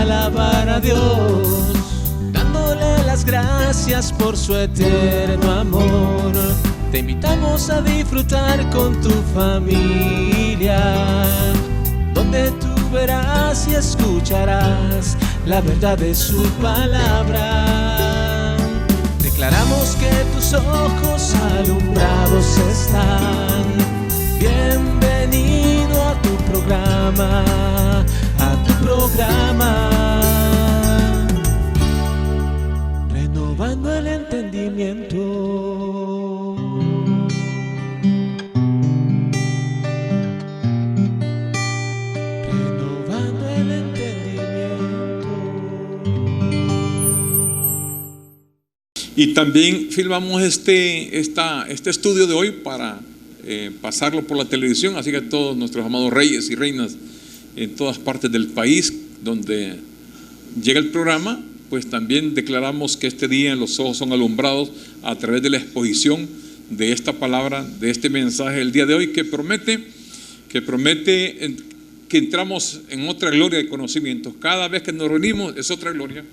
alabar a Dios, dándole las gracias por su eterno amor. Te invitamos a disfrutar con tu familia, donde tú verás y escucharás la verdad de su palabra. Declaramos que tus ojos alumbrados están. Bienvenido a tu programa, renovando el entendimiento. Renovando el entendimiento. Y también filmamos este estudio de hoy para pasarlo por la televisión, así que todos nuestros amados reyes y reinas en todas partes del país donde llega el programa, pues también declaramos que este día los ojos son alumbrados a través de la exposición de esta palabra, de este mensaje el día de hoy, que promete que entramos en otra gloria de conocimiento. Cada vez que nos reunimos es otra gloria,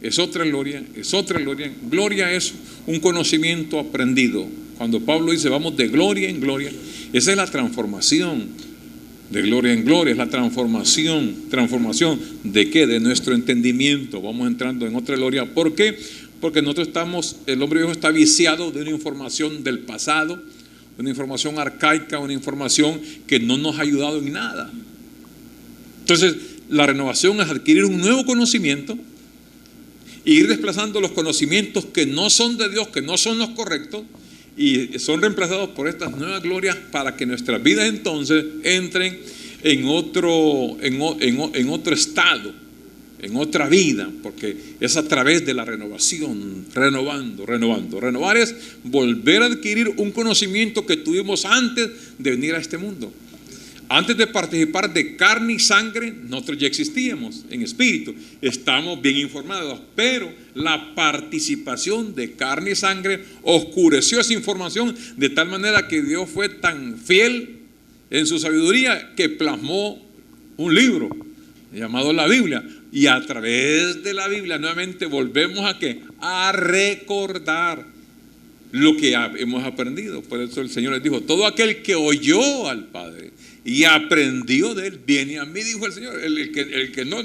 es otra gloria, es otra gloria. Gloria es un conocimiento aprendido. Cuando Pablo dice vamos de gloria en gloria, esa es la transformación. De gloria en gloria es la transformación. ¿De qué? De nuestro entendimiento. Vamos entrando en otra gloria. ¿Por qué? Porque nosotros el hombre viejo está viciado de una información del pasado, una información arcaica, una información que no nos ha ayudado en nada. Entonces, la renovación es adquirir un nuevo conocimiento e ir desplazando los conocimientos que no son de Dios, que no son los correctos, y son reemplazados por estas nuevas glorias para que nuestras vidas entonces entren en otro estado, en otra vida, porque es a través de la renovación, renovando. Renovar es volver a adquirir un conocimiento que tuvimos antes de venir a este mundo. Antes de participar de carne y sangre, nosotros ya existíamos en espíritu, estamos bien informados, pero la participación de carne y sangre oscureció esa información de tal manera que Dios fue tan fiel en su sabiduría que plasmó un libro llamado la Biblia, y a través de la Biblia nuevamente volvemos a recordar lo que hemos aprendido. Por eso el Señor les dijo: todo aquel que oyó al Padre y aprendió de él, viene a mí, dijo el Señor. El que no.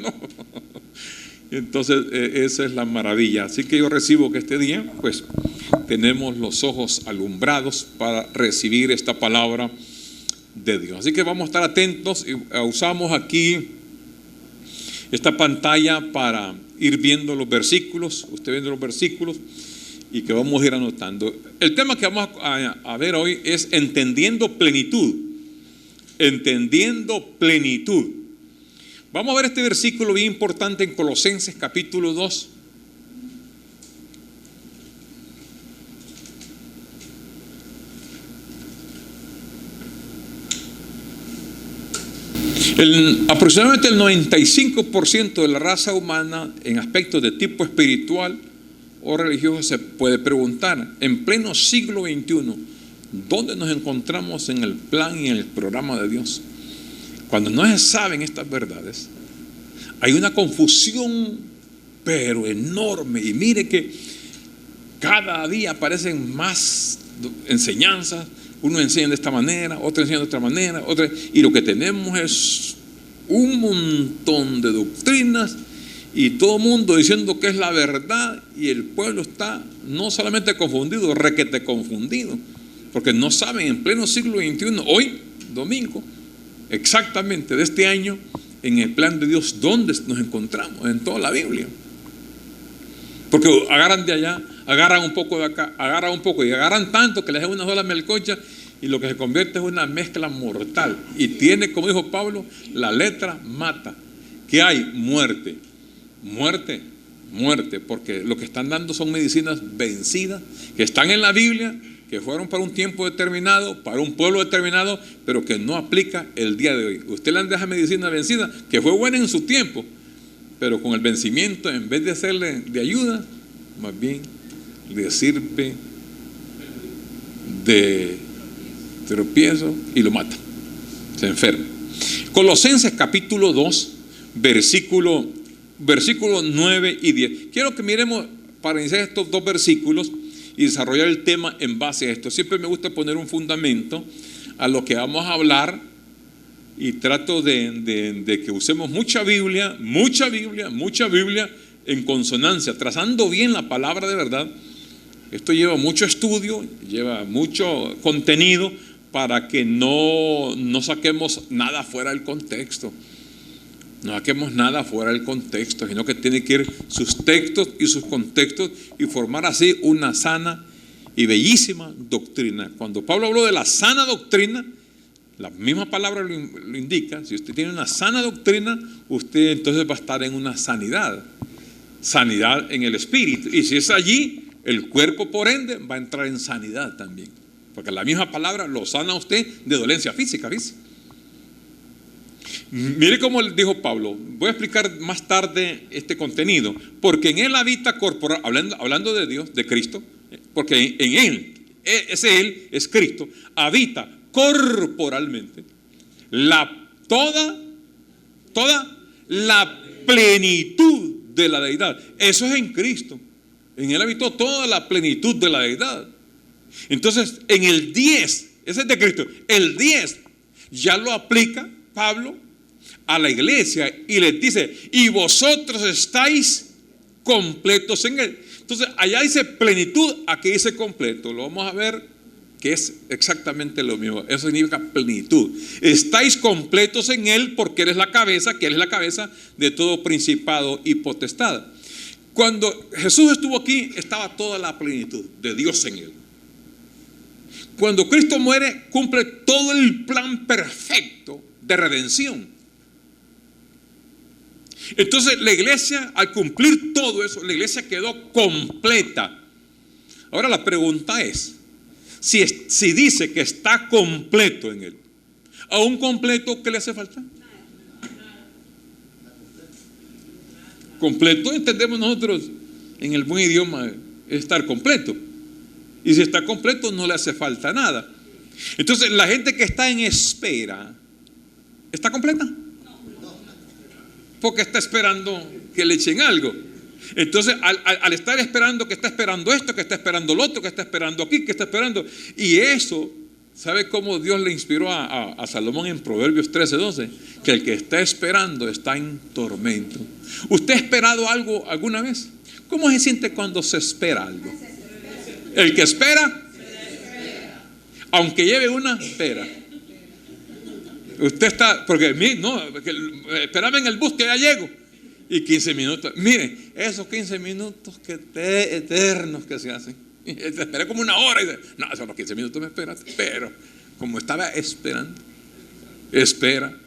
Entonces esa es la maravilla. Así que yo recibo que este día pues tenemos los ojos alumbrados para recibir esta palabra de Dios. Así que vamos a estar atentos. Usamos aquí esta pantalla para ir viendo los versículos, usted viendo los versículos, y que vamos a ir anotando. El tema que vamos a ver hoy es entendiendo plenitud. Entendiendo plenitud. Vamos a ver este versículo bien importante en Colosenses capítulo 2. Aproximadamente el 95% de la raza humana en aspectos de tipo espiritual o religioso se puede preguntar, en pleno siglo XXI, ¿dónde nos encontramos en el plan y en el programa de Dios? Cuando no se saben estas verdades, hay una confusión pero enorme. Y mire que cada día aparecen más enseñanzas. Uno enseña de esta manera, otro enseña de otra manera, y lo que tenemos es un montón de doctrinas y todo el mundo diciendo que es la verdad, y el pueblo está no solamente confundido, requete confundido, porque no saben en pleno siglo XXI, hoy, domingo, exactamente de este año, en el plan de Dios, ¿dónde nos encontramos? En toda la Biblia. Porque agarran de allá, agarran un poco de acá, agarran un poco y agarran tanto que les dan una sola melcocha, y lo que se convierte es una mezcla mortal. Y tiene, como dijo Pablo, la letra mata. ¿Qué hay? Muerte, porque lo que están dando son medicinas vencidas, que están en la Biblia, que fueron para un tiempo determinado, para un pueblo determinado, pero que no aplica el día de hoy. Usted le deja medicina vencida, que fue buena en su tiempo, pero con el vencimiento, en vez de hacerle de ayuda, más bien le sirve de tropiezo y lo mata, se enferma. Colosenses capítulo 2, versículo versículos 9 y 10. Quiero que miremos para iniciar estos dos versículos y desarrollar el tema en base a esto. Siempre me gusta poner un fundamento a lo que vamos a hablar y trato de que usemos mucha Biblia en consonancia, trazando bien la palabra de verdad. Esto lleva mucho estudio, lleva mucho contenido para que no saquemos nada fuera del contexto. No saquemos nada fuera del contexto, sino que tiene que ir sus textos y sus contextos y formar así una sana y bellísima doctrina. Cuando Pablo habló de la sana doctrina, la misma palabra lo indica. Si usted tiene una sana doctrina, usted entonces va a estar en una sanidad en el espíritu. Y si es allí, el cuerpo por ende va a entrar en sanidad también, porque la misma palabra lo sana a usted de dolencia física. Mire cómo dijo Pablo. Voy a explicar más tarde este contenido. Porque en él habita corporal, hablando de Dios, de Cristo, porque en él, él es Cristo, habita corporalmente toda la plenitud de la deidad. Eso es en Cristo. En él habitó toda la plenitud de la deidad. Entonces, en el 10, ese es de Cristo, el 10 ya lo aplica Pablo a la iglesia y les dice: y vosotros estáis completos en él. Entonces, allá dice plenitud, aquí dice completo. Lo vamos a ver que es exactamente lo mismo. Eso significa plenitud. Estáis completos en él porque él es la cabeza, que él es la cabeza de todo principado y potestad. Cuando Jesús estuvo aquí, estaba toda la plenitud de Dios en él. Cuando Cristo muere, cumple todo el plan perfecto de redención. Entonces la iglesia, al cumplir todo eso, la iglesia quedó completa. Ahora la pregunta es, si dice que está completo en él, ¿a un completo qué le hace falta? Completo entendemos nosotros en el buen idioma, estar completo. Y si está completo no le hace falta nada. Entonces la gente que está en espera, ¿está completa? Porque está esperando que le echen algo. Entonces al estar esperando, que está esperando esto, que está esperando lo otro, que está esperando aquí, que está esperando. Y eso, ¿sabe cómo Dios le inspiró a Salomón en Proverbios 13:12? Que el que está esperando está en tormento. ¿Usted ha esperado algo alguna vez? ¿Cómo se siente cuando se espera algo? El que espera, aunque lleve una espera. Usted está, porque esperaba en el bus que ya llego. Y 15 minutos, mire, esos 15 minutos que eternos que se hacen. Esperé como una hora y dice, no, esos los 15 minutos me esperaste. Pero como estaba esperando, espera.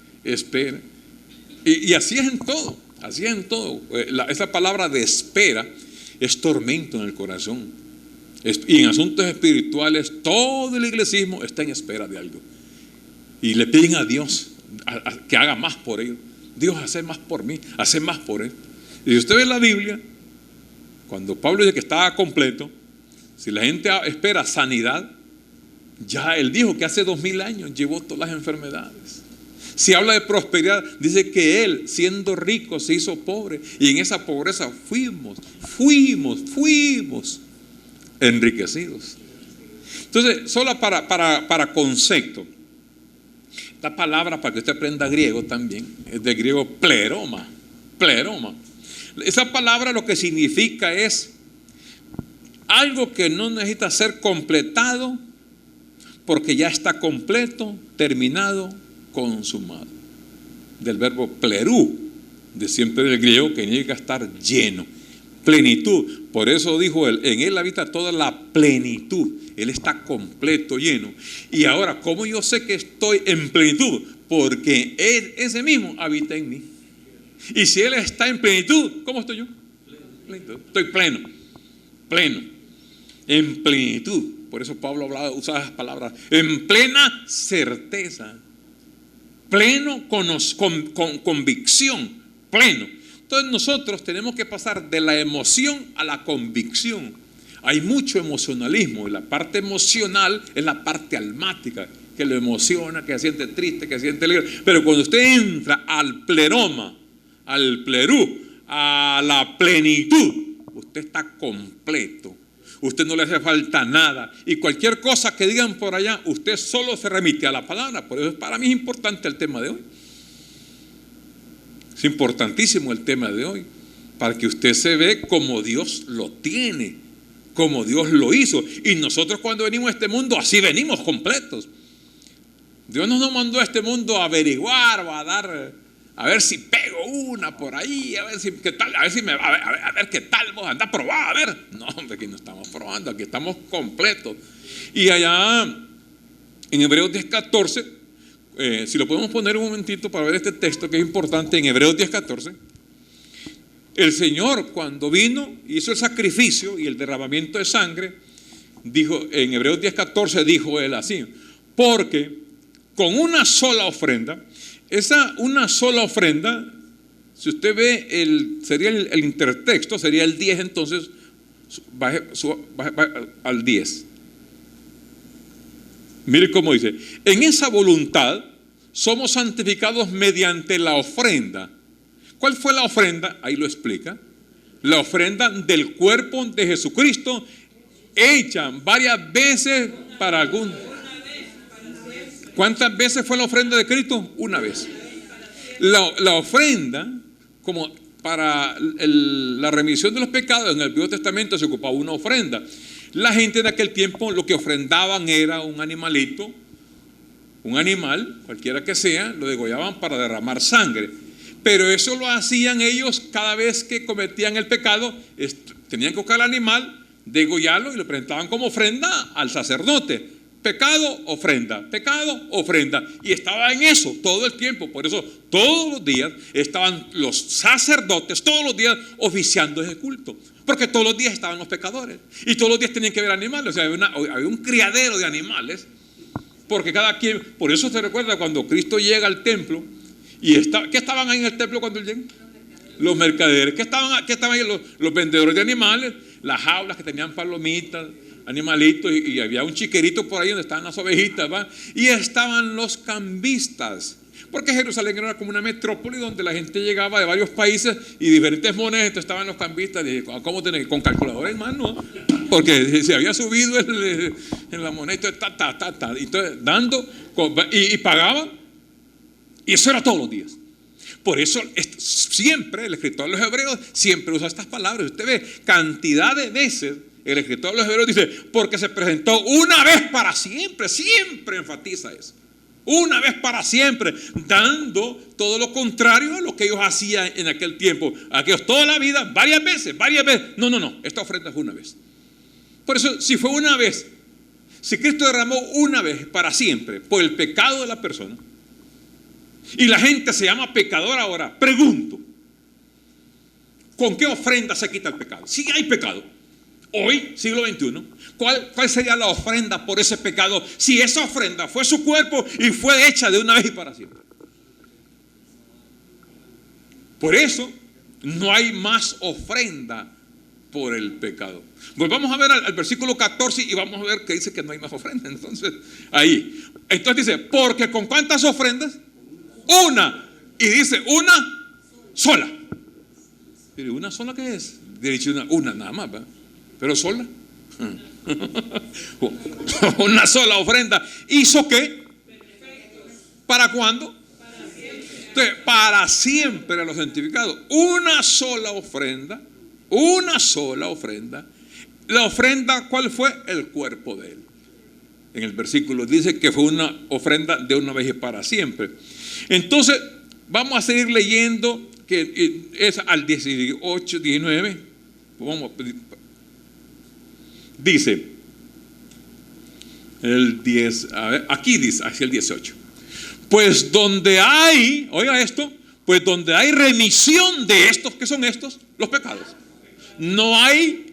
Y así es en todo, esa palabra de espera es tormento en el corazón. Y en asuntos espirituales, todo el iglesismo está en espera de algo. Y le piden a Dios que haga más por ellos. Dios, hace más por mí, hace más por él. Y si usted ve la Biblia, cuando Pablo dice que estaba completo, si la gente espera sanidad, ya él dijo que hace 2000 años llevó todas las enfermedades. Si habla de prosperidad, dice que él, siendo rico, se hizo pobre. Y en esa pobreza fuimos enriquecidos. Entonces, solo para concepto, esta palabra, para que usted aprenda griego también, es del griego pleroma. Esa palabra lo que significa es algo que no necesita ser completado porque ya está completo, terminado, consumado. Del verbo plerú, de siempre del griego, que significa estar lleno, plenitud. Por eso dijo él, en él habita toda la plenitud. Él está completo, lleno. Y ahora, ¿cómo yo sé que estoy en plenitud? Porque él, ese mismo, habita en mí. Y si él está en plenitud, ¿cómo estoy yo? Plenitud. Estoy pleno. En plenitud. Por eso Pablo usaba esas palabras. En plena certeza. Pleno con convicción. Pleno. Entonces nosotros tenemos que pasar de la emoción a la convicción. Hay mucho emocionalismo, y la parte emocional es la parte almática, que lo emociona, que se siente triste, que se siente alegre. Pero cuando usted entra al pleroma, al plerú, a la plenitud, usted está completo. Usted no le hace falta nada. Y cualquier cosa que digan por allá, usted solo se remite a la palabra. Por eso para mí es importante el tema de hoy. Es importantísimo el tema de hoy. Para que usted se ve como Dios lo tiene, como Dios lo hizo. Y nosotros cuando venimos a este mundo, así venimos completos. Dios no nos mandó a este mundo a averiguar o a dar, a ver si pego una por ahí, a ver si qué tal, a ver qué tal, vos anda a probar, a ver. No, hombre, aquí no estamos probando, aquí estamos completos. Y allá en Hebreos 10:14, si lo podemos poner un momentito para ver este texto que es importante, en Hebreos 10:14. El Señor, cuando vino, hizo el sacrificio y el derramamiento de sangre, dijo en Hebreos 10:14, dijo él así: porque con una sola ofrenda, esa una sola ofrenda, si usted ve sería el intertexto, sería el 10, entonces baje al 10. Mire cómo dice: en esa voluntad somos santificados mediante la ofrenda. ¿Cuál fue la ofrenda? Ahí lo explica. La ofrenda del cuerpo de Jesucristo, hecha varias veces para algún. ¿Cuántas veces fue la ofrenda de Cristo? Una vez. La ofrenda, como para la remisión de los pecados, en el Antiguo Testamento se ocupaba una ofrenda. La gente de aquel tiempo lo que ofrendaban era un animalito, un animal, cualquiera que sea, lo degollaban para derramar sangre. Pero eso lo hacían ellos cada vez que cometían el pecado. Tenían que buscar al animal, degollarlo y lo presentaban como ofrenda al sacerdote. Pecado, ofrenda, pecado, ofrenda. Y estaba en eso todo el tiempo. Por eso todos los días estaban los sacerdotes, todos los días oficiando ese culto. Porque todos los días estaban los pecadores. Y todos los días tenían que ver animales. O sea, había un criadero de animales. Porque cada quien, por eso se recuerda cuando Cristo llega al templo. ¿Y qué estaban ahí en el templo cuando él llegó? Los mercaderes. ¿Qué estaban ahí? Los vendedores de animales, las jaulas que tenían palomitas, animalitos, y había un chiquerito por ahí donde estaban las ovejitas, ¿va? Y estaban los cambistas. Porque Jerusalén era como una metrópoli donde la gente llegaba de varios países y diferentes monedas. Entonces estaban los cambistas. Y ¿cómo tenés? Con calculadora en mano. Porque se había subido en la moneda. Entonces, dando y pagaban. Y eso era todos los días. Por eso siempre el escritor de los Hebreos siempre usa estas palabras. Usted ve cantidad de veces el escritor de los Hebreos dice: porque se presentó una vez para siempre. Siempre enfatiza eso. Una vez para siempre, dando todo lo contrario a lo que ellos hacían en aquel tiempo. Aquellos toda la vida, varias veces. No, esta ofrenda es una vez. Por eso, si fue una vez, si Cristo derramó una vez para siempre por el pecado de la persona, y la gente se llama pecador ahora, pregunto: ¿con qué ofrenda se quita el pecado? Si hay pecado, hoy, siglo XXI, ¿cuál sería la ofrenda por ese pecado? Si esa ofrenda fue su cuerpo y fue hecha de una vez y para siempre. Por eso, no hay más ofrenda por el pecado. Volvamos a ver al versículo 14 y vamos a ver que dice que no hay más ofrenda. Entonces dice: porque ¿con cuántas ofrendas? Una. Y dice una sola. Pero ¿una sola qué es? Dice una nada más, ¿verdad? Pero sola. Una sola ofrenda. ¿Hizo qué? ¿Para cuándo? Entonces, para siempre a los santificados. Una sola ofrenda. Una sola ofrenda. La ofrenda, ¿cuál fue? El cuerpo de él. En el versículo dice que fue una ofrenda de una vez y para siempre. Entonces, vamos a seguir leyendo, que es al 18, 19. Dice el 10, a ver, aquí dice, hacia el 18. Pues donde hay, oiga esto, pues donde hay remisión de estos, ¿qué son estos? Los pecados. No hay.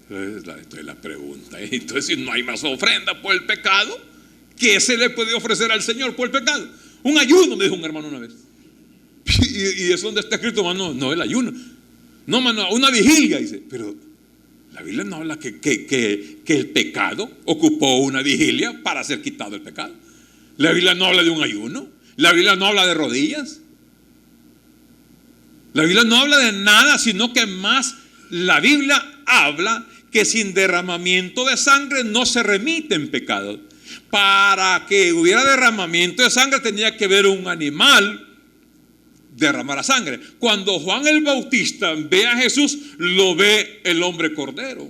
Entonces la pregunta es: entonces, si no hay más ofrenda por el pecado, ¿qué se le puede ofrecer al Señor por el pecado? Un ayuno, me dijo un hermano una vez. Y es donde está escrito, hermano, no el ayuno. No, hermano, una vigilia, dice. Pero la Biblia no habla que el pecado ocupó una vigilia para ser quitado el pecado. La Biblia no habla de un ayuno. La Biblia no habla de rodillas. La Biblia no habla de nada, sino que más la Biblia habla que sin derramamiento de sangre no se remiten pecados. Para que hubiera derramamiento de sangre tenía que haber un animal derramar la sangre. Cuando Juan el Bautista ve a Jesús, lo ve el hombre cordero.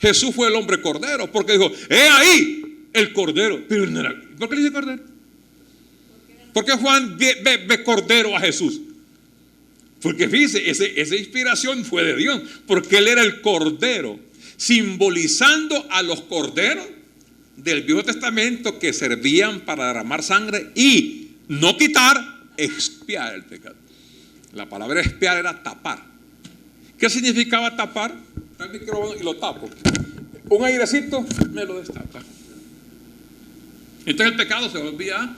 Jesús fue el hombre cordero, porque dijo: he ahí el cordero. Pero no era. ¿Por qué le dice cordero? ¿Por qué Juan ve cordero a Jesús? Porque fíjense, esa inspiración fue de Dios, porque él era el cordero, simbolizando a los corderos del Viejo Testamento que servían para derramar sangre y no quitar, expiar el pecado. La palabra expiar era tapar. ¿Qué significaba tapar? El micrófono y lo tapo. Un airecito me lo destapa. Entonces el pecado se volvía a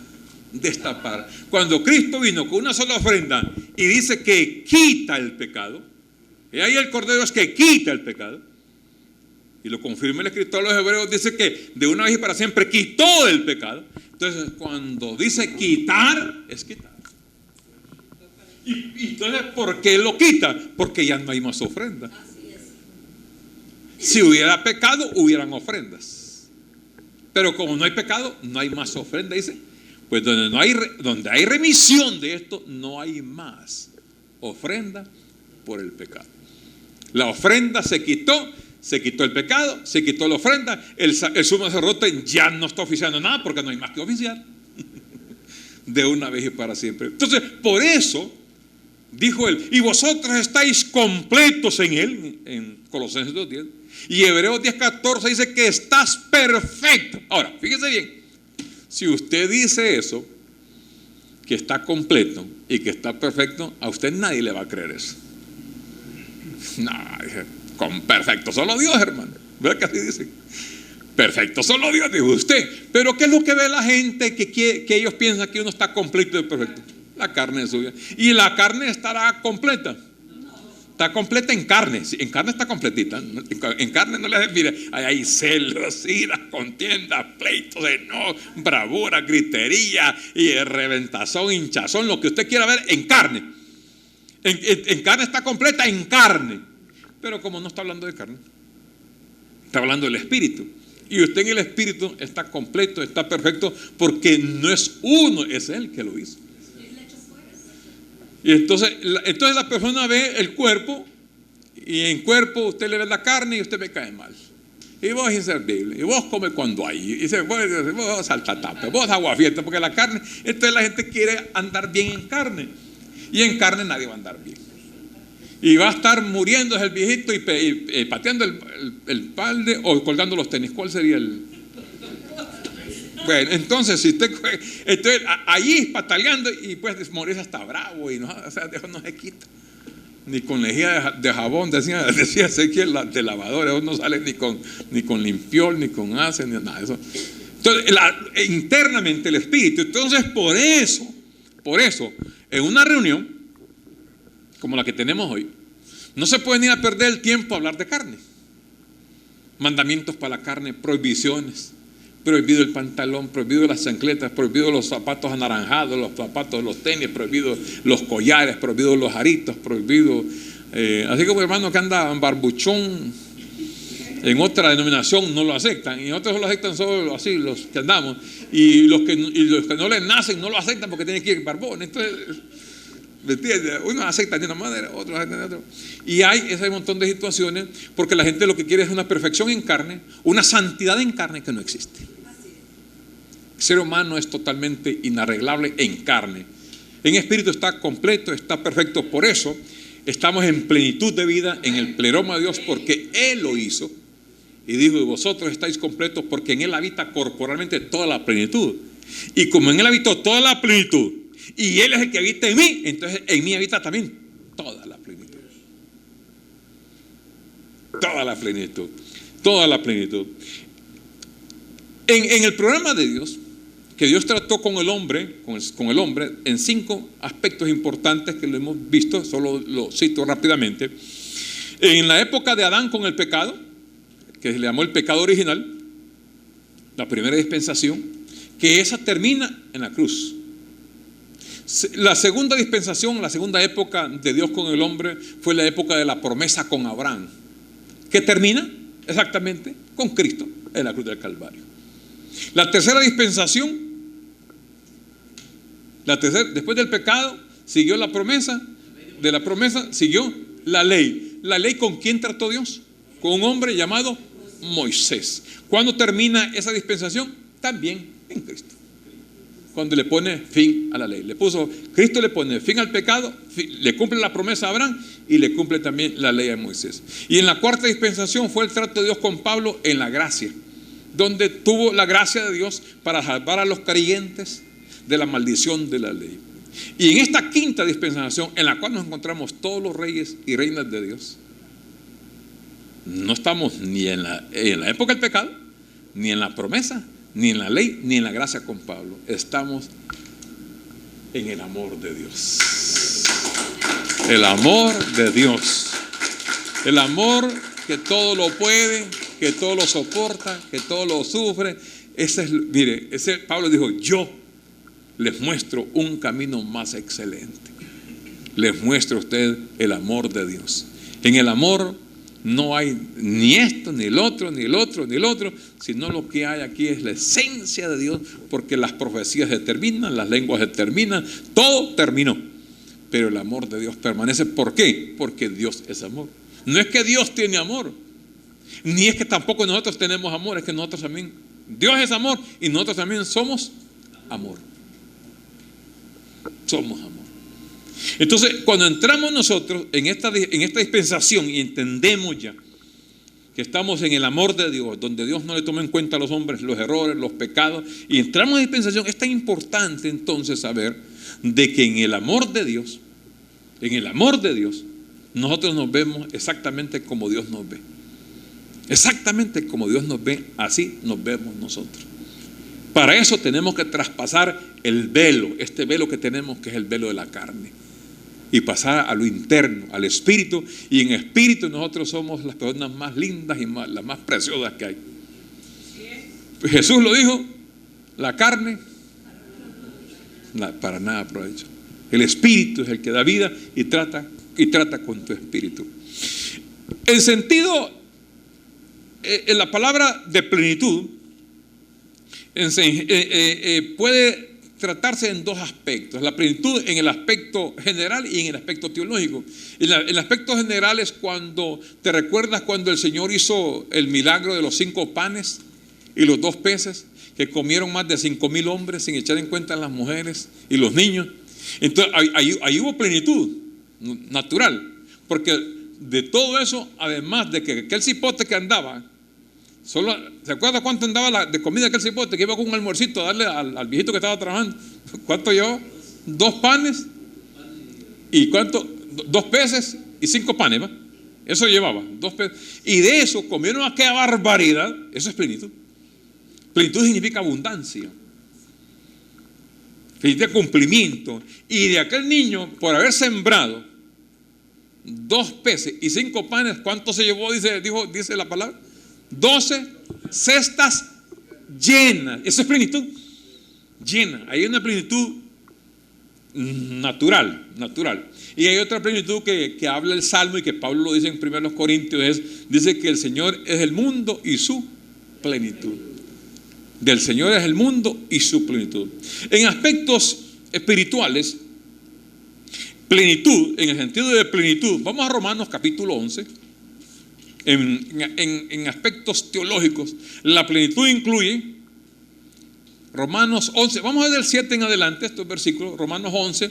destapar. Cuando Cristo vino con una sola ofrenda y dice que quita el pecado, y ahí el cordero es que quita el pecado, y lo confirma el escritor de los Hebreos, dice que de una vez y para siempre quitó el pecado. Entonces cuando dice quitar, es quitar. Y entonces, ¿por qué lo quita? Porque ya no hay más ofrenda. Si hubiera pecado, hubieran ofrendas. Pero como no hay pecado, no hay más ofrenda, dice. Pues donde hay remisión de esto, no hay más ofrenda por el pecado. La ofrenda se quitó el pecado, se quitó la ofrenda. El sumo sacerdote ya no está oficiando nada porque no hay más que oficiar. De una vez y para siempre. Entonces, por eso dijo él: y vosotros estáis completos en él, en Colosenses 2:10. Y Hebreos 10:14 dice que estás perfecto. Ahora, fíjese bien, si usted dice eso, que está completo y que está perfecto, a usted nadie le va a creer eso. No, con perfecto solo Dios, hermano. ¿Verdad que así dicen? Perfecto solo Dios, dijo usted. Pero ¿qué es lo que ve la gente que ellos piensan que uno está completo y perfecto? La carne es suya. Y la carne estará completa. Está completa en carne. En carne está completita. En carne no le hace, mire, hay celos, iras, contiendas, pleitos, enojo, bravura, gritería y reventazón, hinchazón, lo que usted quiera ver en carne. En carne está completa, en carne. Pero como no está hablando de carne, está hablando del espíritu. Y usted en el espíritu está completo, está perfecto, porque no es uno, es él que lo hizo. Y entonces la persona ve el cuerpo, y en cuerpo usted le ve la carne y usted me cae mal. Y vos es inservible, y vos come cuando hay, y vos saltatape, vos aguafiesta, porque la carne, entonces la gente quiere andar bien en carne, y en carne nadie va a andar bien. Y va a estar muriendo el viejito y pateando el balde o colgando los tenis. ¿Cuál sería el...? Bueno, entonces, si usted, allí pataleando y pues morirse hasta bravo y no, o sea, eso no se quita. Ni con lejía de jabón, decía Ezequiel, de lavadora, eso no sale ni con limpiol, ni con ace, ni nada de eso. Entonces, internamente el espíritu. Entonces, por eso, en una reunión como la que tenemos hoy, no se puede ni a perder el tiempo a hablar de carne. Mandamientos para la carne, prohibiciones. Prohibido el pantalón, prohibido las chancletas, prohibido los zapatos anaranjados, los zapatos, los tenis, prohibido los collares, prohibido los aritos, prohibido. Así como hermano que anda en barbuchón, en otra denominación no lo aceptan, y en otros lo aceptan solo así, los que andamos, y los que no les nacen no lo aceptan porque tienen que ir barbón. Entonces, ¿me entiendes? Uno acepta de una manera, otro acepta de otra. Y hay ese montón de situaciones porque la gente lo que quiere es una perfección en carne, una santidad en carne que no existe. El ser humano es totalmente inarreglable en carne. En espíritu está completo, está perfecto. Por eso estamos en plenitud de vida, en el pleroma de Dios, porque Él lo hizo. Y dijo: y vosotros estáis completos porque en Él habita corporalmente toda la plenitud. Y como en Él habitó toda la plenitud, y Él es el que habita en mí, entonces en mí habita también toda la plenitud. Toda la plenitud. Toda la plenitud. En el programa de Dios, que Dios trató con el hombre en 5 aspectos importantes que lo hemos visto, solo lo cito rápidamente. En la época de Adán con el pecado, que se le llamó el pecado original, la primera dispensación, que esa termina en la cruz. La segunda dispensación, la segunda época de Dios con el hombre fue la época de la promesa con Abraham, que termina exactamente con Cristo en la cruz del Calvario. La tercera dispensación, después del pecado, siguió la promesa, de la promesa siguió la ley. ¿La ley con quién trató Dios? Con un hombre llamado Moisés. ¿Cuándo termina esa dispensación? También en Cristo, cuando le pone fin a la ley. Cristo le pone fin al pecado, le cumple la promesa a Abraham y le cumple también la ley a Moisés. Y en la cuarta dispensación fue el trato de Dios con Pablo en la gracia, donde tuvo la gracia de Dios para salvar a los creyentes de la maldición de la ley. Y en esta quinta dispensación, en la cual nos encontramos todos los reyes y reinas de Dios, no estamos ni en la época del pecado, ni en la promesa, ni en la ley, ni en la gracia con Pablo. Estamos en el amor de Dios. El amor de Dios. El amor que todo lo puede, que todo lo soporta, que todo lo sufre. Pablo dijo: yo les muestro un camino más excelente. Les muestro a usted el amor de Dios. En el amor no hay ni esto, ni el otro, ni el otro, ni el otro, sino lo que hay aquí es la esencia de Dios, porque las profecías se terminan, las lenguas se terminan, todo terminó. Pero el amor de Dios permanece. ¿Por qué? Porque Dios es amor. No es que Dios tiene amor, ni es que tampoco nosotros tenemos amor, es que nosotros también, Dios es amor y nosotros también somos amor. Somos amor. Entonces, cuando entramos nosotros en esta dispensación y entendemos ya que estamos en el amor de Dios, donde Dios no le toma en cuenta a los hombres los errores, los pecados, y entramos en dispensación, es tan importante entonces saber de que en el amor de Dios, nosotros nos vemos exactamente como Dios nos ve. Exactamente como Dios nos ve, así nos vemos nosotros. Para eso tenemos que traspasar el velo, este velo que tenemos, que es el velo de la carne, y pasar a lo interno, al espíritu. Y en espíritu nosotros somos las personas más lindas y las más preciosas que hay. Jesús lo dijo: la carne para nada aprovecha. El espíritu es el que da vida y trata con tu espíritu. En sentido, en la palabra de plenitud puede tratarse en dos aspectos: la plenitud en el aspecto general y en el aspecto teológico. El aspecto general es cuando te recuerdas cuando el Señor hizo el milagro de los 5 panes y los 2 peces, que comieron más de 5,000 hombres sin echar en cuenta a las mujeres y los niños. Entonces ahí hubo plenitud natural, porque de todo eso, además de que aquel cipote que andaba, ¿se acuerda cuánto andaba de comida aquel cipote que iba con un almuercito a darle al viejito que estaba trabajando? ¿Cuánto llevaba? 2 panes y ¿cuánto? 2 peces y 5 panes, ¿va? Eso llevaba 2 peces, y de eso comieron aquella barbaridad. Eso es plenitud. Plenitud significa abundancia, significa cumplimiento. Y de aquel niño, por haber sembrado 2 peces y 5 panes, ¿cuánto se llevó? Dice la palabra: 12 cestas llenas. Eso es plenitud llena. Hay una plenitud natural. Y hay otra plenitud que habla el Salmo y que Pablo lo dice en 1 Corintios. Dice que el Señor es el mundo y su plenitud. Del Señor es el mundo y su plenitud. En aspectos espirituales, plenitud, en el sentido de plenitud, vamos a Romanos capítulo 11. En aspectos teológicos, la plenitud incluye Romanos 11, vamos a ver del 7 en adelante, estos versículos, Romanos 11,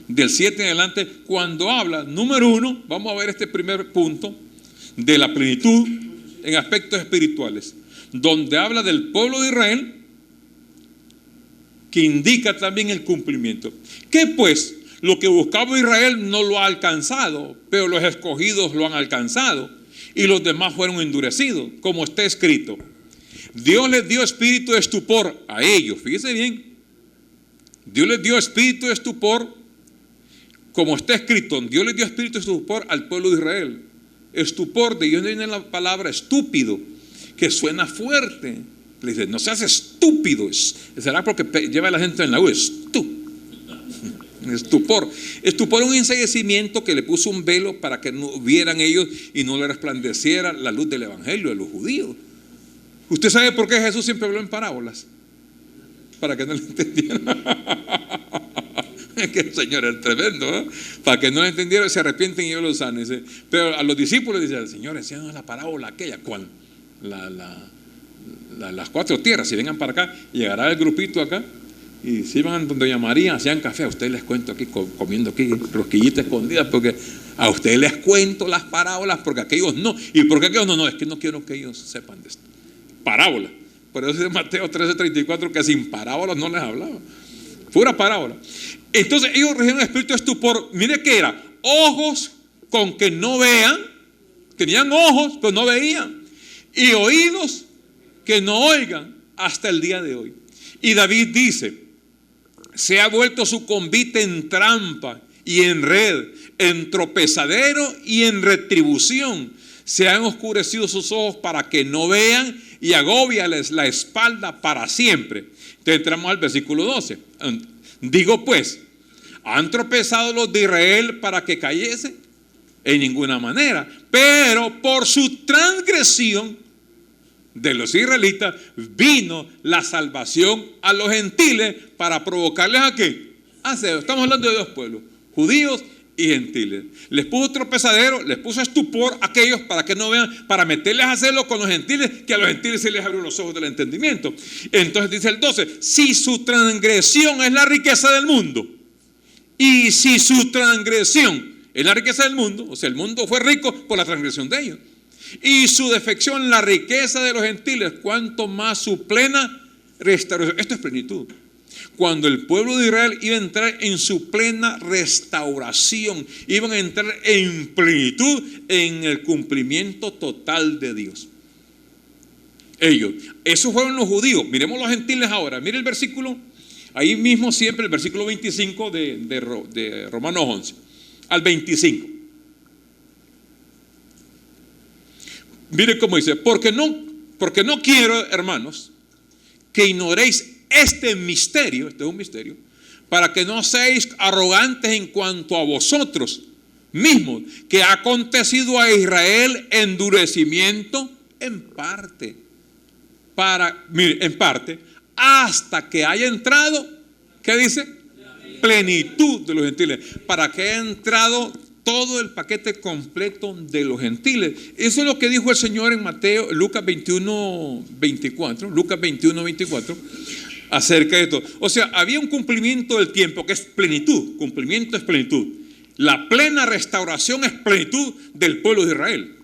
del 7 en adelante, cuando habla, número 1, vamos a ver este primer punto de la plenitud en aspectos espirituales, donde habla del pueblo de Israel, que indica también el cumplimiento. ¿Qué pues? Lo que buscaba Israel no lo ha alcanzado, pero los escogidos lo han alcanzado, y los demás fueron endurecidos, como está escrito: Dios les dio espíritu de estupor a ellos. Fíjese bien, Dios les dio espíritu de estupor, como está escrito. Dios les dio espíritu de estupor al pueblo de Israel. Estupor, de Dios viene la palabra estúpido, que suena fuerte. Le dice: no seas estúpido. Será porque lleva a la gente en la U. Estupor. Estupor es un enceguecimiento que le puso un velo para que no vieran ellos y no le resplandeciera la luz del evangelio de los judíos. ¿Usted sabe por qué Jesús siempre habló en parábolas? Para que no le entendieran. Es que el Señor es tremendo, ¿no? Para que no le entendieran, se arrepienten y yo los sano. Pero a los discípulos dice: el Señor, enséñanos la parábola aquella. ¿Cuál? Las 4 tierras. Si vengan para acá, llegará el grupito acá. Y si van donde doña María, hacían café. A ustedes les cuento aquí, comiendo aquí rosquillitas escondidas, porque a ustedes les cuento las parábolas, porque aquellos no. ¿Y por qué aquellos no? No, es que no quiero que ellos sepan de esto. Parábola. Por eso dice Mateo 13:34 que sin parábolas no les hablaba. Pura parábola. Entonces ellos recibieron un espíritu de estupor. Mire qué era: ojos con que no vean. Tenían ojos, pero no veían. Y oídos que no oigan hasta el día de hoy. Y David dice: se ha vuelto su convite en trampa y en red, en tropezadero y en retribución. Se han oscurecido sus ojos para que no vean, y agóbiales la espalda para siempre. Entonces entramos al versículo 12. Digo pues, ¿han tropezado los de Israel para que cayesen? En ninguna manera. Pero por su transgresión de los israelitas vino la salvación a los gentiles para provocarles a qué. Estamos hablando de 2 pueblos, judíos y gentiles. Les puso tropezadero, les puso estupor a aquellos para que no vean, para meterles a hacerlo con los gentiles, que a los gentiles se les abrió los ojos del entendimiento. Entonces dice el 12: si su transgresión es la riqueza del mundo, y si su transgresión es la riqueza del mundo, o sea, el mundo fue rico por la transgresión de ellos, y su defección la riqueza de los gentiles, cuanto más su plena restauración. Esto es plenitud. Cuando el pueblo de Israel iba a entrar en su plena restauración, iban a entrar en plenitud, en el cumplimiento total de Dios. Ellos, esos fueron los judíos. Miremos los gentiles ahora. Mire el versículo, ahí mismo siempre el versículo 25 de Romanos 11 al 25. Mire cómo dice: porque no quiero, hermanos, que ignoréis este misterio. Este es un misterio, para que no seáis arrogantes en cuanto a vosotros mismos, que ha acontecido a Israel endurecimiento en parte, hasta que haya entrado, ¿qué dice? Plenitud de los gentiles, para que haya entrado todo el paquete completo de los gentiles. Eso es lo que dijo el Señor en Lucas 21:24, acerca de esto. O sea, había un cumplimiento del tiempo que es plenitud. Cumplimiento es plenitud. La plena restauración es plenitud del pueblo de Israel.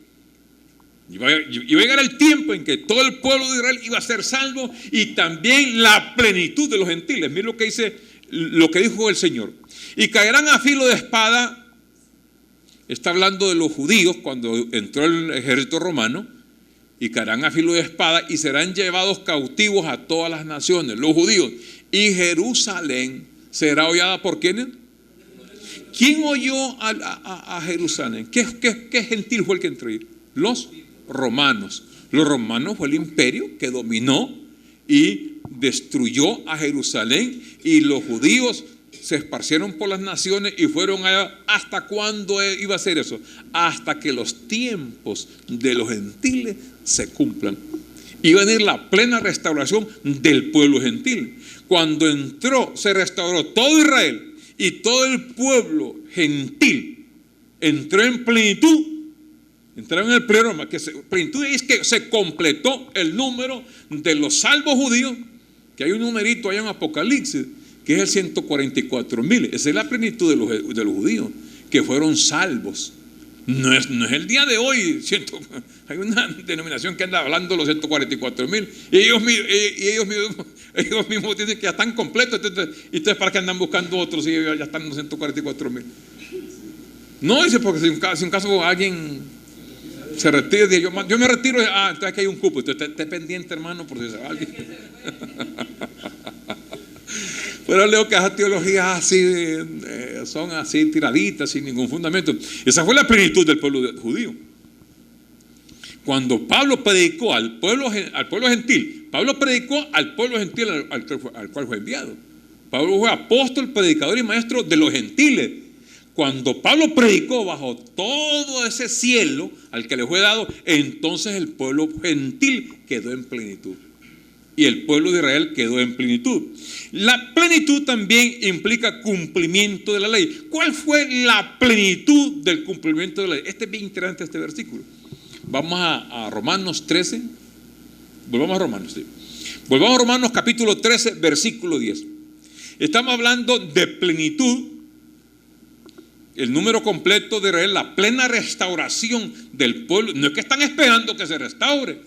Iba a llegar el tiempo en que todo el pueblo de Israel iba a ser salvo, y también la plenitud de los gentiles. Mira lo que dice, lo que dijo el Señor: y caerán a filo de espada. Está hablando de los judíos cuando entró el ejército romano, y caerán a filo de espada y serán llevados cautivos a todas las naciones, los judíos, y Jerusalén será hollada por ¿quiénes? ¿Quién oyó a Jerusalén? ¿Qué gentil fue el que entró ahí? Los romanos. Los romanos fue el imperio que dominó y destruyó a Jerusalén, y los judíos se esparcieron por las naciones y fueron allá. ¿Hasta cuándo iba a ser eso? Hasta que los tiempos de los gentiles se cumplan. Iba a venir la plena restauración del pueblo gentil. Cuando entró, se restauró todo Israel, y todo el pueblo gentil entró en plenitud. Entraron en el pleno, que plenitud es que se completó el número de los salvos judíos, que hay un numerito allá en Apocalipsis, que es el 144,000. Esa es la plenitud de los judíos que fueron salvos. No es el día de hoy. Hay una denominación que anda hablando de los 144,000, y ellos mismos dicen que ya están completos. Entonces, ¿para qué andan buscando otros si ya están los 144,000? No, dice, porque si un caso alguien se retira, yo me retiro, entonces aquí hay un cupo. Entonces esté pendiente, hermano, por si se va alguien. Pero leo que esas teologías así son así tiraditas, sin ningún fundamento. Esa fue la plenitud del pueblo judío. Cuando Pablo predicó al pueblo gentil, Pablo predicó al pueblo gentil al cual fue enviado. Pablo fue apóstol, predicador y maestro de los gentiles. Cuando Pablo predicó bajo todo ese cielo al que le fue dado, entonces el pueblo gentil quedó en plenitud. Y el pueblo de Israel quedó en plenitud. La plenitud también implica cumplimiento de la ley. ¿Cuál fue la plenitud del cumplimiento de la ley? Este es bien interesante, este versículo. Vamos a Romanos 13. Volvamos a Romanos, sí. Volvamos a Romanos capítulo 13, versículo 10. Estamos hablando de plenitud. El número completo de Israel, la plena restauración del pueblo. No es que están esperando que se restaure.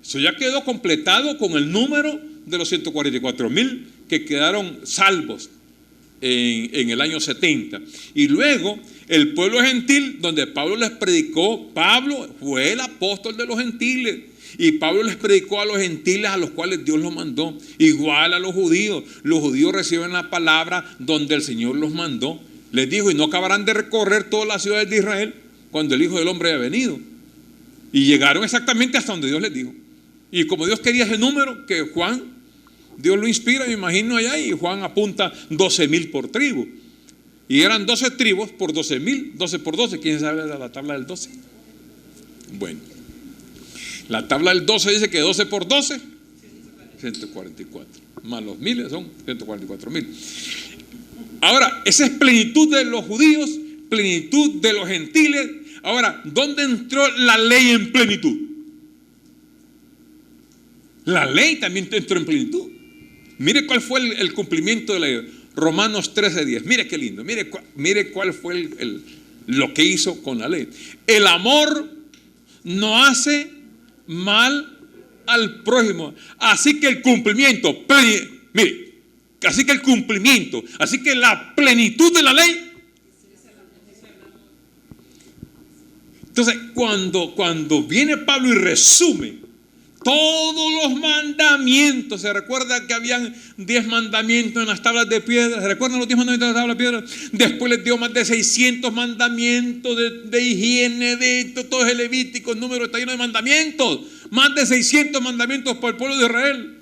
Eso ya quedó completado con el número de los 144,000 que quedaron salvos en el año 70. Y luego el pueblo gentil, donde Pablo les predicó. Pablo fue el apóstol de los gentiles. Y Pablo les predicó a los gentiles a los cuales Dios los mandó. Igual a los judíos. Los judíos reciben la palabra donde el Señor los mandó. Les dijo, y no acabarán de recorrer todas las ciudades de Israel cuando el Hijo del Hombre haya venido. Y llegaron exactamente hasta donde Dios les dijo. Y como Dios quería ese número, que Juan, Dios lo inspira, me imagino allá, y Juan apunta 12,000 por tribu. Y eran 12 tribus por 12,000, 12 por 12. ¿Quién sabe la tabla del 12? Bueno, la tabla del 12 dice que 12 por 12, 144. Más los miles son 144,000. Ahora, esa es plenitud de los judíos, plenitud de los gentiles. Ahora, ¿dónde entró la ley en plenitud? La ley también entró en plenitud. Mire cuál fue el cumplimiento de la ley. Romanos 13:10. Mire qué lindo. Mire cuál fue lo que hizo con la ley. El amor no hace mal al prójimo. Así que el cumplimiento, así que la plenitud de la ley. Entonces, cuando viene Pablo y resume todos los mandamientos, se recuerda que habían 10 mandamientos en las tablas de piedra. ¿Se recuerdan los 10 mandamientos en las tablas de piedra? Después les dio más de 600 mandamientos de higiene, de todo ese Levítico. El número está lleno de mandamientos. Más de 600 mandamientos para el pueblo de Israel.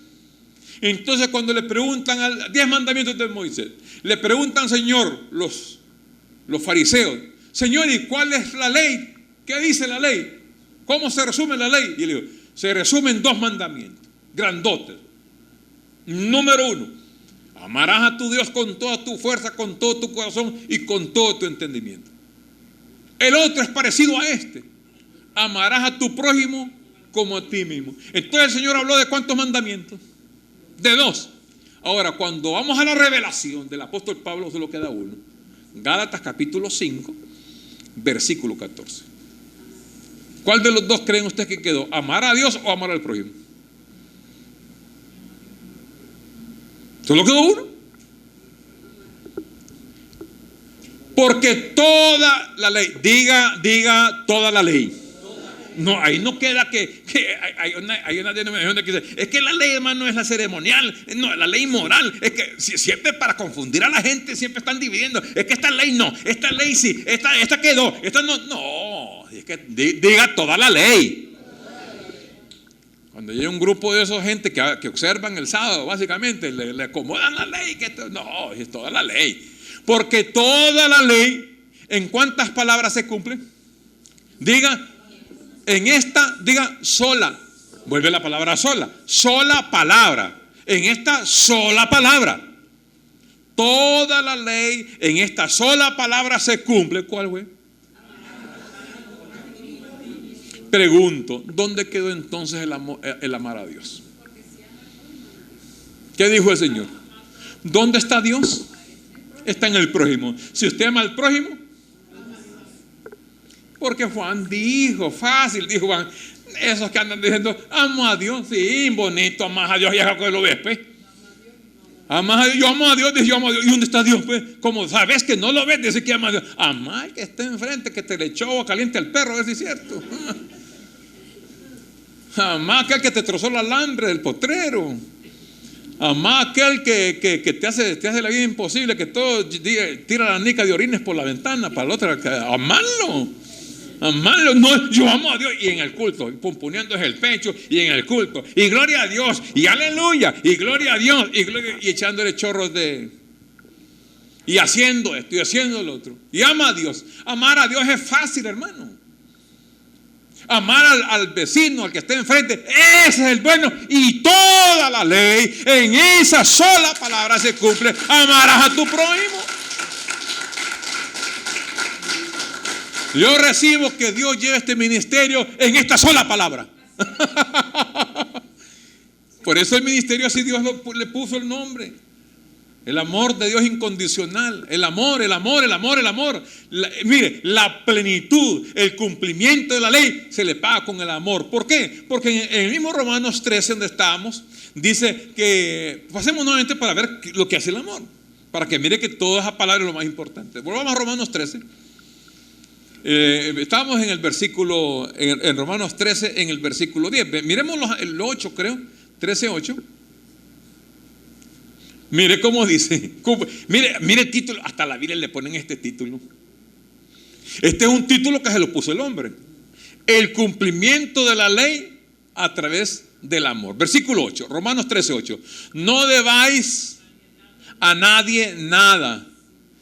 Entonces, cuando le preguntan a 10 mandamientos de Moisés, le preguntan, Señor, los fariseos, Señor, ¿y cuál es la ley? ¿Qué dice la ley? ¿Cómo se resume la ley? Y le digo, se resumen 2 mandamientos grandotes. Número 1, amarás a tu Dios con toda tu fuerza, con todo tu corazón y con todo tu entendimiento. El otro es parecido a este: amarás a tu prójimo como a ti mismo. Entonces el Señor habló de ¿cuántos mandamientos? De 2. Ahora, cuando vamos a la revelación del apóstol Pablo, solo queda uno. Gálatas capítulo 5, versículo 14. ¿Cuál de los 2 creen ustedes que quedó? ¿Amar a Dios o amar al prójimo? Solo quedó uno. Porque toda la ley, diga toda la ley. No, ahí no queda que hay una denominación que dice, es que la ley, hermano, es la ceremonial, no, la ley moral. Es que siempre para confundir a la gente siempre están dividiendo. Es que esta ley no, esta ley sí, esta quedó, esta no. No, es que diga toda la ley. Cuando hay un grupo de esos gente que observan el sábado, básicamente le acomodan la ley. No, es toda la ley. Porque toda la ley, ¿en cuántas palabras se cumple? Diga. En esta, diga sola. Vuelve la palabra sola. Sola palabra. En esta sola palabra. Toda la ley en esta sola palabra se cumple. ¿Cuál fue? Pregunto, ¿dónde quedó entonces el amar a Dios? ¿Qué dijo el Señor? ¿Dónde está Dios? Está en el prójimo. Si usted ama al prójimo, porque Juan dijo, fácil, dijo Juan, esos que andan diciendo, amo a Dios, sí, bonito, amas a Dios, y es que lo ves, pues. Amas a Dios, yo amo a Dios, dice yo amo a Dios. ¿Y dónde está Dios, pues? Como sabes que no lo ves, dice que ama a Dios. Amá al que está enfrente, que te le echó agua caliente al perro, eso es cierto. Amá aquel que te trozó el alambre del potrero. Amá aquel que te hace la vida imposible, que todo tira la nica de orines por la ventana para el otro. Amarlo. Amarlo, no, yo amo a Dios. Y en el culto, poniéndose el pecho, y en el culto, y gloria a Dios, y aleluya, y gloria a Dios, y echándole chorros de... Y haciendo esto, y haciendo lo otro. Y ama a Dios. Amar a Dios es fácil, hermano. Amar al vecino, al que esté enfrente, ese es el bueno. Y toda la ley en esa sola palabra se cumple. Amarás a tu prójimo. Yo recibo que Dios lleve este ministerio en esta sola palabra. Por eso el ministerio así Dios le puso el nombre. El amor de Dios incondicional. El amor, el amor, el amor, el amor. Mire, la plenitud, el cumplimiento de la ley se le paga con el amor. ¿Por qué? Porque en el mismo Romanos 13 donde estamos, dice que pasemos nuevamente para ver lo que hace el amor. Para que mire que toda esa palabra es lo más importante. Volvamos a Romanos 13. Estábamos en el versículo, en Romanos 13, en el versículo 10. Miremos el 8, creo. 13:8. Mire cómo dice. Mire el título. Hasta la Biblia le ponen este título. Este es un título que se lo puso el hombre. El cumplimiento de la ley a través del amor. Versículo 8. Romanos 13:8. No debáis a nadie nada,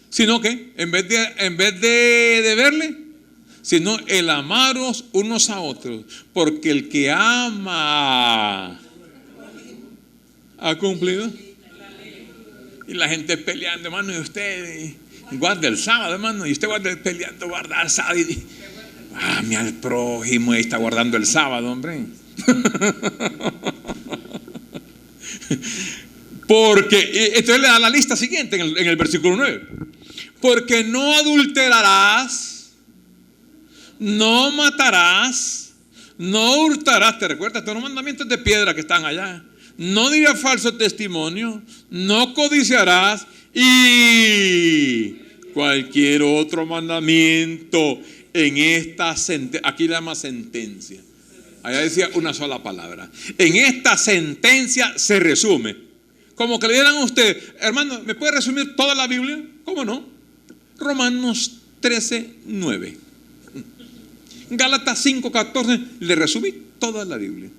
sino que en vez de deberle, sino el amaros unos a otros. Porque el que ama ha cumplido. Y la gente peleando, hermano, y usted guarda el sábado, hermano, y usted peleando, guarda el sábado. Mi al prójimo ahí está guardando el sábado, hombre. Porque, entonces le da la lista siguiente en el versículo 9. Porque no adulterarás, no matarás, no hurtarás. ¿Te recuerdas? Todos los mandamientos de piedra que están allá. No dirás falso testimonio, no codiciarás y cualquier otro mandamiento en esta sentencia. Aquí le llama sentencia. Allá decía una sola palabra. En esta sentencia se resume. Como que le dieran a usted, hermano, ¿me puede resumir toda la Biblia? ¿Cómo no? Romanos 13:9. Gálatas 5:14, le resumí toda la Biblia.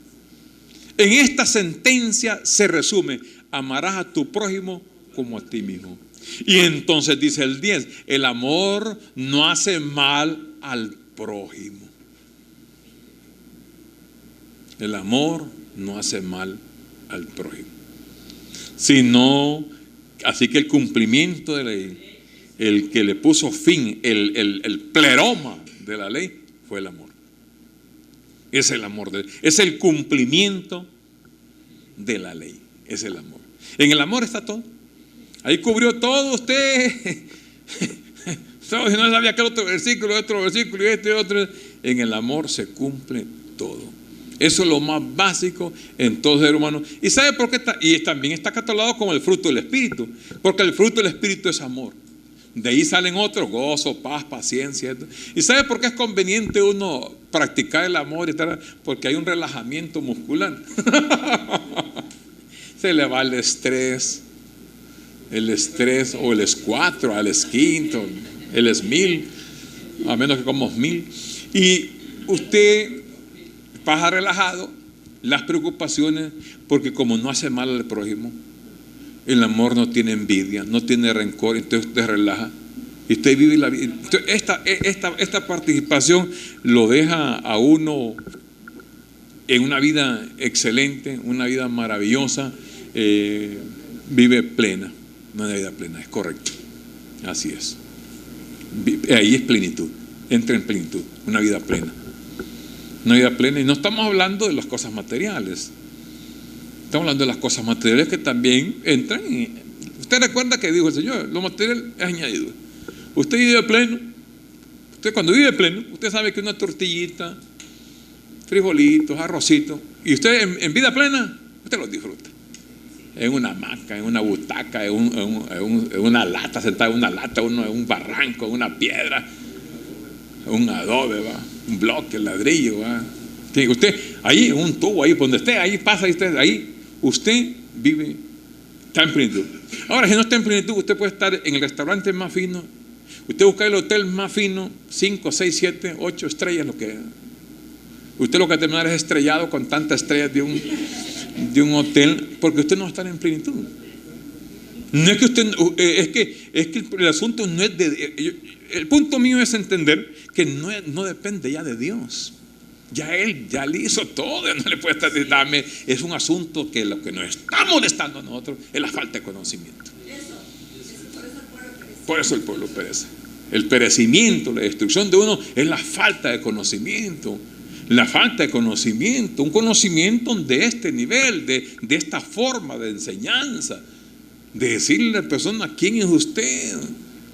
En esta sentencia se resume: amarás a tu prójimo como a ti mismo. Y entonces dice el 10, el amor no hace mal al prójimo. El amor no hace mal al prójimo. Sino, así que el cumplimiento de la ley, el que le puso fin, el pleroma de la ley, fue el amor. Es el amor, es el cumplimiento de la ley, es el amor. En el amor está todo. Ahí cubrió todo usted. Si no sabía que otro versículo y este otro. En el amor se cumple todo. Eso es lo más básico en todo ser humano. ¿Y sabe por qué está? Y también está catalogado como el fruto del Espíritu. Porque el fruto del Espíritu es amor. De ahí salen otros: gozo, paz, paciencia. ¿Y sabe por qué es conveniente uno practicar el amor? Porque hay un relajamiento muscular. Se le va el estrés o el S4, el S5, el S1000, a menos que como 1000. Y usted pasa relajado las preocupaciones, porque como no hace mal al prójimo, el amor no tiene envidia, no tiene rencor, entonces usted relaja y usted vive la vida. Esta participación lo deja a uno en una vida excelente, una vida maravillosa, vive plena, una vida plena, es correcto, así es. Ahí es plenitud, entra en plenitud, una vida plena. Una vida plena, y no estamos hablando de las cosas materiales. Estamos hablando de las cosas materiales que también entran. Usted recuerda que dijo el Señor: lo material es añadido. Usted vive pleno. Usted cuando vive pleno, usted sabe que una tortillita, frijolitos, arrocitos, y usted en vida plena, usted los disfruta. En una hamaca, en una butaca, en una lata, sentado en una lata, en un barranco, en una piedra, un adobe, ¿va? Un bloque, ladrillo, ¿va? Usted ahí en un tubo, ahí donde esté, ahí pasa, usted vive, está en plenitud. Ahora, si no está en plenitud, usted puede estar en el restaurante más fino, Usted busca el hotel más fino, 5, 6, 7, 8 estrellas, lo que... Usted lo que va a terminar es estrellado con tantas estrellas de un hotel, porque usted no va a estar en plenitud. No es que usted, es que el asunto no es de... El punto mío es entender que no depende ya de Dios. Ya Él le hizo todo, no le puede estar dando. Es un asunto que lo que nos está molestando a nosotros es la falta de conocimiento. Por eso el pueblo perece. El perecimiento, la destrucción de uno es la falta de conocimiento. La falta de conocimiento, un conocimiento de este nivel, de esta forma de enseñanza, de decirle a la persona quién es usted,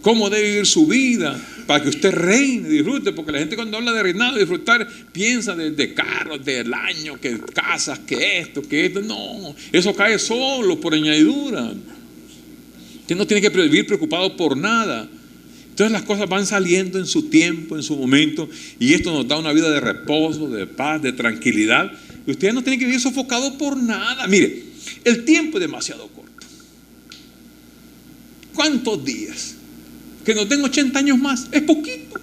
cómo debe vivir su vida, para que usted reine, disfrute, porque la gente cuando habla de reinado, disfrutar, piensa de carros, del año, que casas, que esto, no, eso cae solo por añadidura. Usted no tiene que vivir preocupado por nada. Entonces las cosas van saliendo en su tiempo, en su momento, y esto nos da una vida de reposo, de paz, de tranquilidad. Y usted no tiene que vivir sofocado por nada. Mire, el tiempo es demasiado corto. ¿Cuántos días? Que no tengo 80 años más, es poquito.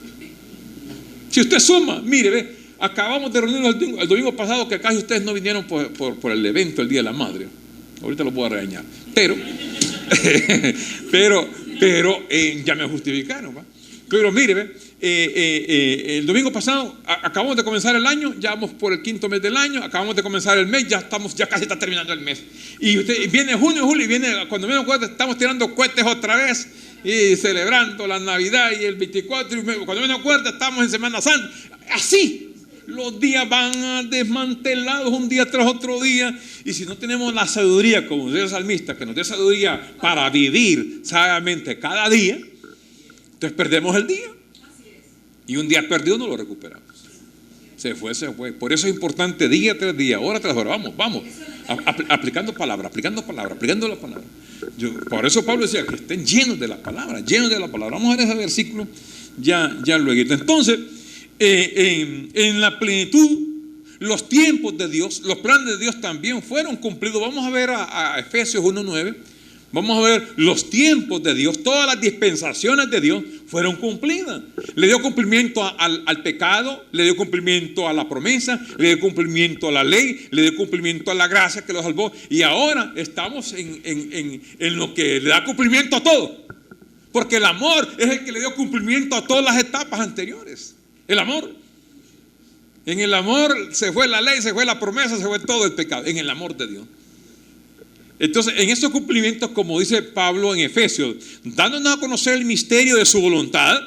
Si usted suma, mire, ve, acabamos de reunirnos el domingo pasado, que casi ustedes no vinieron por el evento, el Día de la Madre. Ahorita lo voy a regañar, pero ya me justificaron, ¿va? Pero mire, ve, el domingo pasado acabamos de comenzar el año, ya vamos por el 5º mes del año, acabamos de comenzar el mes, ya casi está terminando el mes. Y viene junio, julio, y viene, cuando menos cuenta, estamos tirando cohetes otra vez y celebrando la Navidad y el 24, y cuando menos cuenta, estamos en Semana Santa. Así. Los días van desmantelados un día tras otro día. Y si no tenemos la sabiduría, como dice el salmista, que nos dé sabiduría para vivir sabiamente cada día, entonces perdemos el día. Y un día perdido no lo recuperamos. Se fue. Por eso es importante día tras día, hora tras hora. Vamos. Aplicando palabra, aplicando la palabra. Por eso Pablo decía que estén llenos de la palabra, Vamos a ver ese versículo ya luego. Entonces, en la plenitud, los tiempos de Dios, los planes de Dios también fueron cumplidos. Vamos a ver a Efesios 1:9. Vamos a ver los tiempos de Dios, todas las dispensaciones de Dios fueron cumplidas. Le dio cumplimiento al pecado, le dio cumplimiento a la promesa, le dio cumplimiento a la ley, le dio cumplimiento a la gracia que lo salvó. Y ahora estamos en lo que le da cumplimiento a todo. Porque el amor es el que le dio cumplimiento a todas las etapas anteriores. El amor. En el amor se fue la ley, se fue la promesa, se fue todo el pecado. En el amor de Dios. Entonces, en estos cumplimientos, como dice Pablo en Efesios, dándonos a conocer el misterio de su voluntad,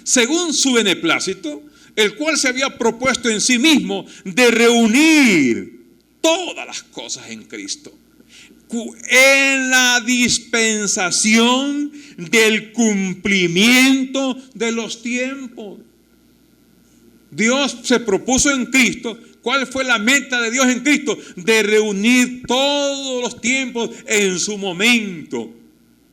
según su beneplácito, el cual se había propuesto en sí mismo de reunir todas las cosas en Cristo, en la dispensación del cumplimiento de los tiempos. Dios se propuso en Cristo. ¿Cuál fue la meta de Dios en Cristo? De reunir todos los tiempos en su momento.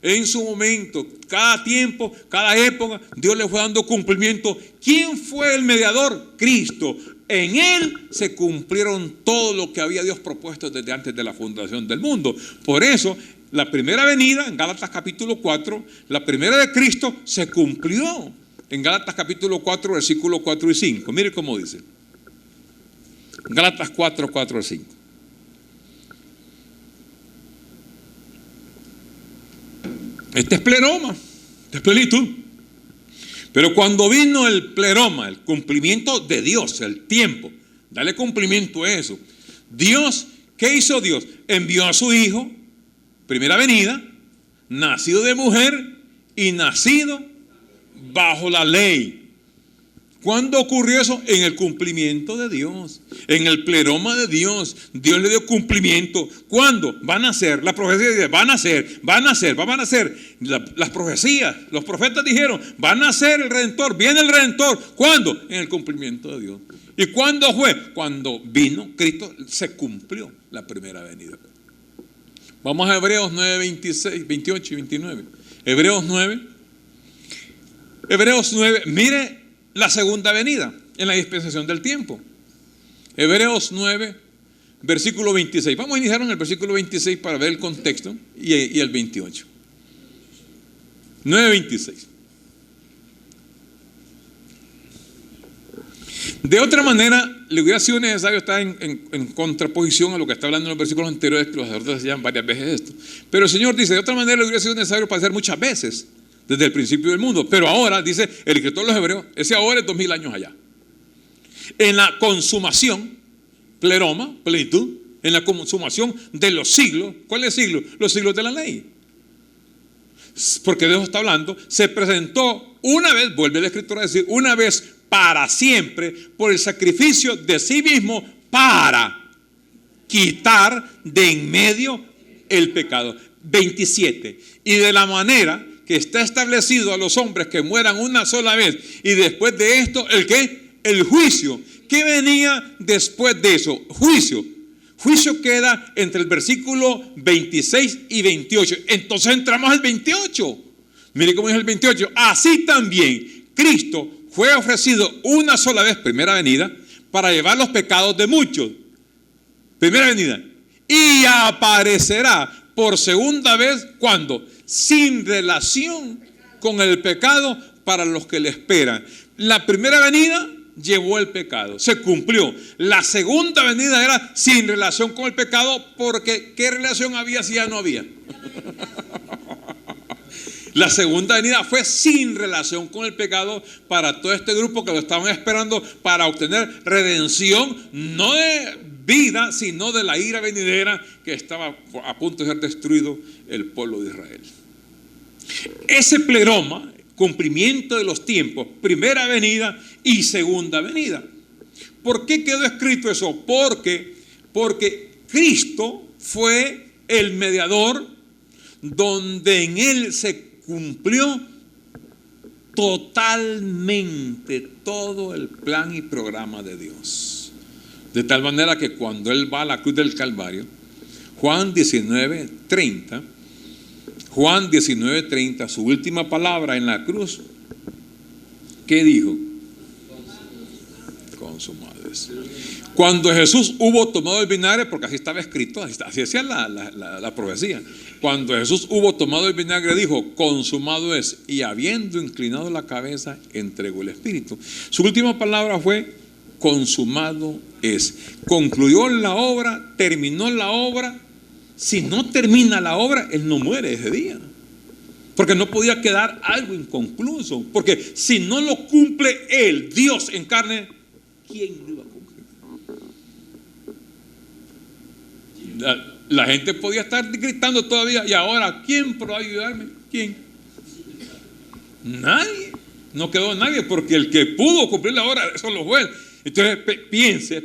En su momento. Cada tiempo, cada época, Dios le fue dando cumplimiento. ¿Quién fue el mediador? Cristo. En Él se cumplieron todo lo que había Dios propuesto desde antes de la fundación del mundo. Por eso, la primera venida, en Gálatas capítulo 4, la primera de Cristo se cumplió. En Gálatas capítulo 4, versículos 4 y 5. Mire cómo dice. Gálatas 4, 4 al 5. Este es pleroma, este es plenitud. Pero cuando vino el pleroma, el cumplimiento de Dios, el tiempo, dale cumplimiento a eso. Dios, ¿qué hizo Dios? Envió a su Hijo, primera venida, nacido de mujer y nacido bajo la ley. ¿Cuándo ocurrió eso? En el cumplimiento de Dios, en el pleroma de Dios. Dios le dio cumplimiento. ¿Cuándo? Van a ser, la profecía dice, van a ser. Las profecías, los profetas dijeron, van a ser el Redentor, viene el Redentor. ¿Cuándo? En el cumplimiento de Dios. ¿Y cuándo fue? Cuando vino Cristo, se cumplió la primera venida. Vamos a Hebreos 9, 26, 28 y 29. Hebreos 9, mire la segunda venida en la dispensación del tiempo. Hebreos 9, versículo 26. Vamos a iniciar en el versículo 26 para ver el contexto y el 28. 9:26. De otra manera, le hubiera sido necesario estar en contraposición a lo que está hablando en los versículos anteriores, que los sacerdotes decían varias veces esto. Pero el Señor dice, de otra manera le hubiera sido necesario padecer muchas veces desde el principio del mundo. Pero ahora, dice el escritor de los Hebreos, ese ahora es 2000 años allá. En la consumación, pleroma, plenitud, en la consumación de los siglos. ¿Cuáles siglos? Los siglos de la ley. Porque de eso está hablando. Se presentó una vez, vuelve la escritura a decir, una vez para siempre, por el sacrificio de sí mismo, para quitar de en medio el pecado. 27. Y de la manera que está establecido a los hombres que mueran una sola vez, y después de esto, ¿el qué? El juicio. ¿Qué venía después de eso? Juicio. Juicio queda entre el versículo 26 y 28. Entonces entramos al 28. Mire cómo es el 28. Así también Cristo fue ofrecido una sola vez, primera venida, para llevar los pecados de muchos. Primera venida. Y aparecerá por segunda vez, ¿cuándo? Sin relación con el pecado para los que le esperan. La primera venida llevó el pecado, se cumplió. La segunda venida era sin relación con el pecado, porque ¿qué relación había si ya no había? La segunda venida fue sin relación con el pecado para todo este grupo que lo estaban esperando para obtener redención, no de vida, sino de la ira venidera que estaba a punto de ser destruido el pueblo de Israel. Ese pleroma, cumplimiento de los tiempos, primera venida y segunda venida. ¿Por qué quedó escrito eso? Porque Cristo fue el mediador, donde en Él se cumplió totalmente todo el plan y programa de Dios. De tal manera que cuando Él va a la cruz del Calvario, Juan 19:30, su última palabra en la cruz, ¿qué dijo? Consumado es. Cuando Jesús hubo tomado el vinagre, porque así estaba escrito, así decía la profecía. Cuando Jesús hubo tomado el vinagre, dijo, consumado es. Y habiendo inclinado la cabeza, entregó el Espíritu. Su última palabra fue, consumado es. Concluyó la obra, terminó la obra. Si no termina la obra, Él no muere ese día. Porque no podía quedar algo inconcluso. Porque si no lo cumple Él, Dios en carne, ¿quién lo iba a cumplir? La gente podía estar gritando todavía, y ahora, ¿quién podrá ayudarme? ¿Quién? Nadie. No quedó nadie, porque el que pudo cumplir la obra solo fue Él. Entonces piense,